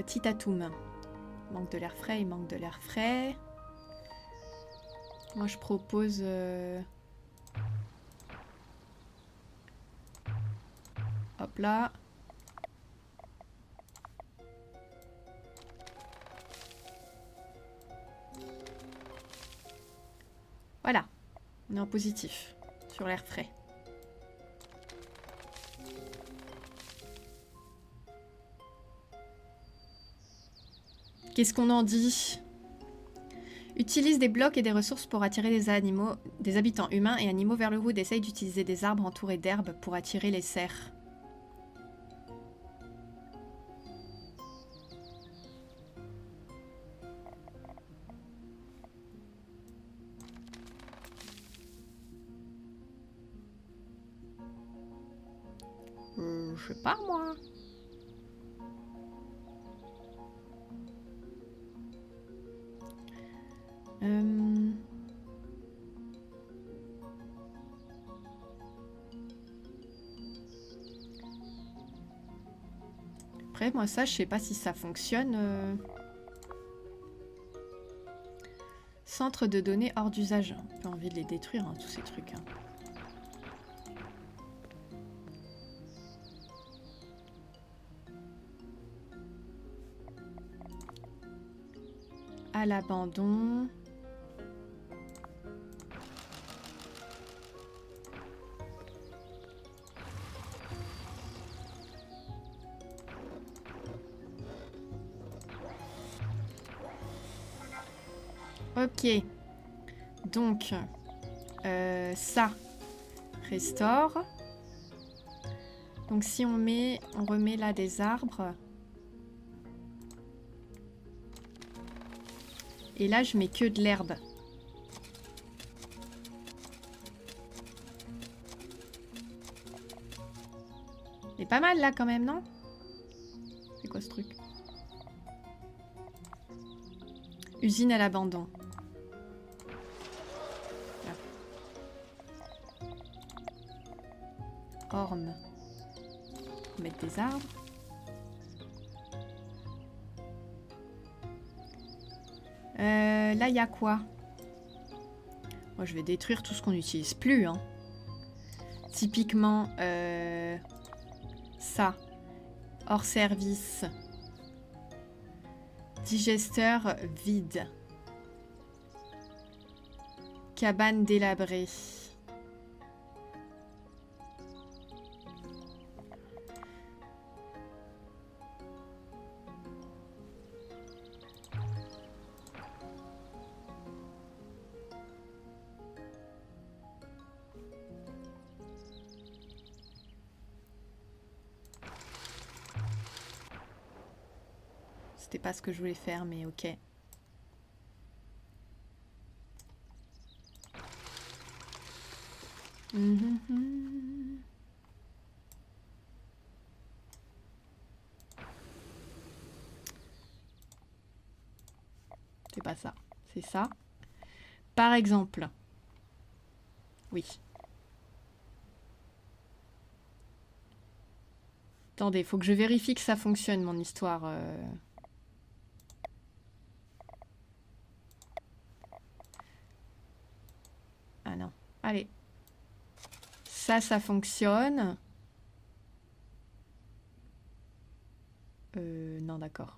Titatoum. Il manque de l'air frais, il manque de l'air frais. Moi, je propose... Hop là. Voilà. On est en positif sur l'air frais. Qu'est-ce qu'on en dit? Utilise des blocs et des ressources pour attirer des animaux, des habitants humains et animaux vers le wood. Essaye d'utiliser des arbres entourés d'herbes pour attirer les cerfs. Je sais pas moi. Après, moi ça, je sais pas si ça fonctionne. Centre de données hors d'usage. J'ai pas envie de les détruire, hein, tous ces trucs. Hein. À l'abandon. Ok. Donc, ça restaure. Donc si on remet là des arbres. Et là, je mets que de l'herbe. C'est pas mal là quand même, non? C'est quoi ce truc? Usine à l'abandon. Orme. Mettre des arbres. Là, il y a quoi? Moi, je vais détruire tout ce qu'on n'utilise plus. Hein. Typiquement, ça. Hors service. Digesteur vide. Cabane délabrée. C'était pas ce que je voulais faire, mais ok. C'est pas ça, c'est ça. Par exemple. Oui. Attendez, faut que je vérifie que ça fonctionne, mon histoire. Ah non. Allez. Ça fonctionne. Non, d'accord.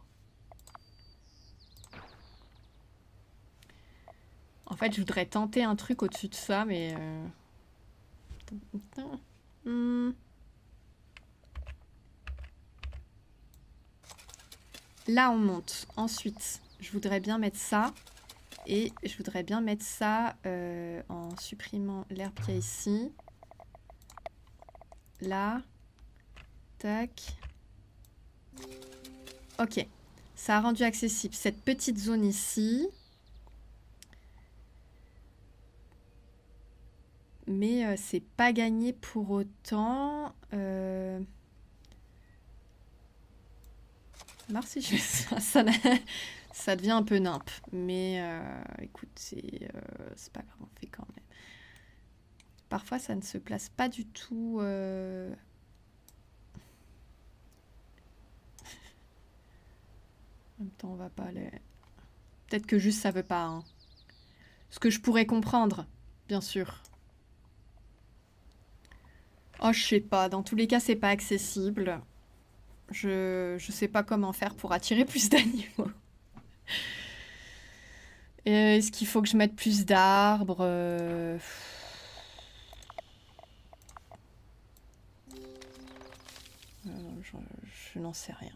En fait, je voudrais tenter un truc au-dessus de ça, mais... Là, on monte. Ensuite, je voudrais bien mettre ça. Et je voudrais bien mettre ça en supprimant l'herbe qu'il y a ici. Là. Tac. Ok. Ça a rendu accessible cette petite zone ici. Mais c'est pas gagné pour autant. Voir si je fais ça, ça devient un peu nimp. Mais écoute, c'est pas grave, on fait quand même. Parfois, ça ne se place pas du tout. En même temps, on va pas aller... Peut-être que juste ça veut pas. Hein. Ce que je pourrais comprendre, bien sûr. Oh, je sais pas. Dans tous les cas, c'est pas accessible. Je sais pas comment faire pour attirer plus d'animaux. Est-ce qu'il faut que je mette plus d'arbres je n'en sais rien.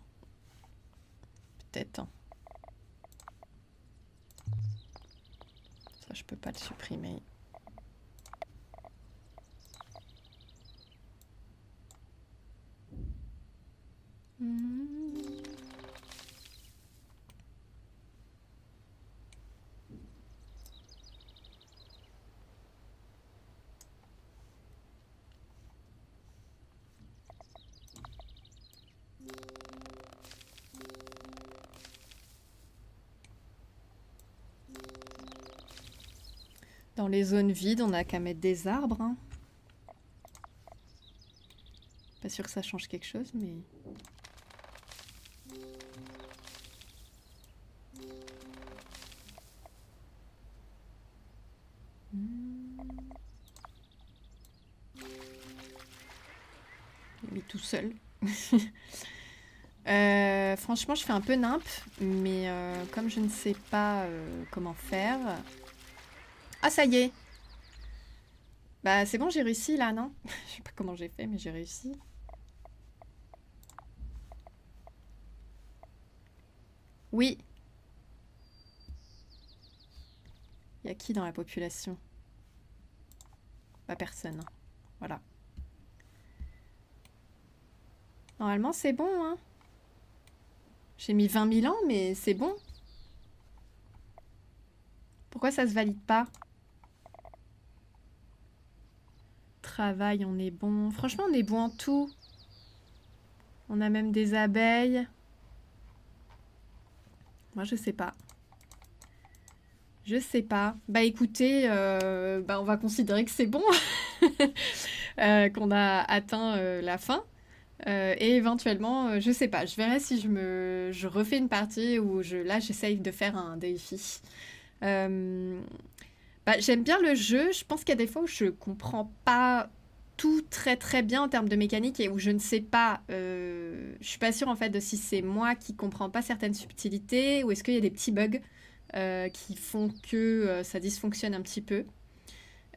Peut-être. Hein. Ça, je peux pas le supprimer. Dans les zones vides, on n'a qu'à mettre des arbres. Hein. Pas sûr que ça change quelque chose, mais... Il est mis tout seul. Franchement, je fais un peu nimp, mais comme je ne sais pas comment faire... Ah, ça y est! Bah, c'est bon, j'ai réussi, là, non? Je sais pas comment j'ai fait, mais j'ai réussi. Oui! Il y a qui dans la population? Pas personne. Hein. Voilà. Normalement, c'est bon, hein? J'ai mis 20 000 ans, mais c'est bon. Pourquoi ça se valide pas? Travail, on est bon. Franchement, on est bon en tout. On a même des abeilles. Moi, je sais pas. Je sais pas. Bah écoutez, on va considérer que c'est bon. Qu'on a atteint la fin. Et éventuellement, je sais pas. Je verrai si je refais une partie ou là, j'essaye de faire un défi. J'aime bien le jeu. Je pense qu'il y a des fois où je comprends pas tout très très bien en termes de mécanique et où je ne sais pas. Je suis pas sûre en fait de si c'est moi qui comprends pas certaines subtilités ou est-ce qu'il y a des petits bugs qui font que ça dysfonctionne un petit peu.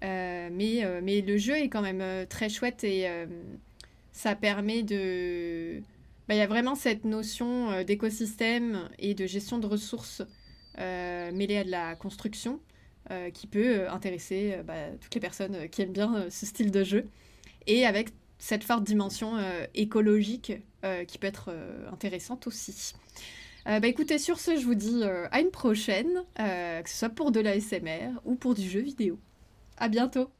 Mais le jeu est quand même très chouette et ça permet de... Il y a vraiment cette notion d'écosystème et de gestion de ressources mêlée à de la construction qui peut intéresser toutes les personnes qui aiment bien ce style de jeu. Et avec cette forte dimension écologique qui peut être intéressante aussi. Écoutez, sur ce, je vous dis à une prochaine, que ce soit pour de l'ASMR ou pour du jeu vidéo. À bientôt!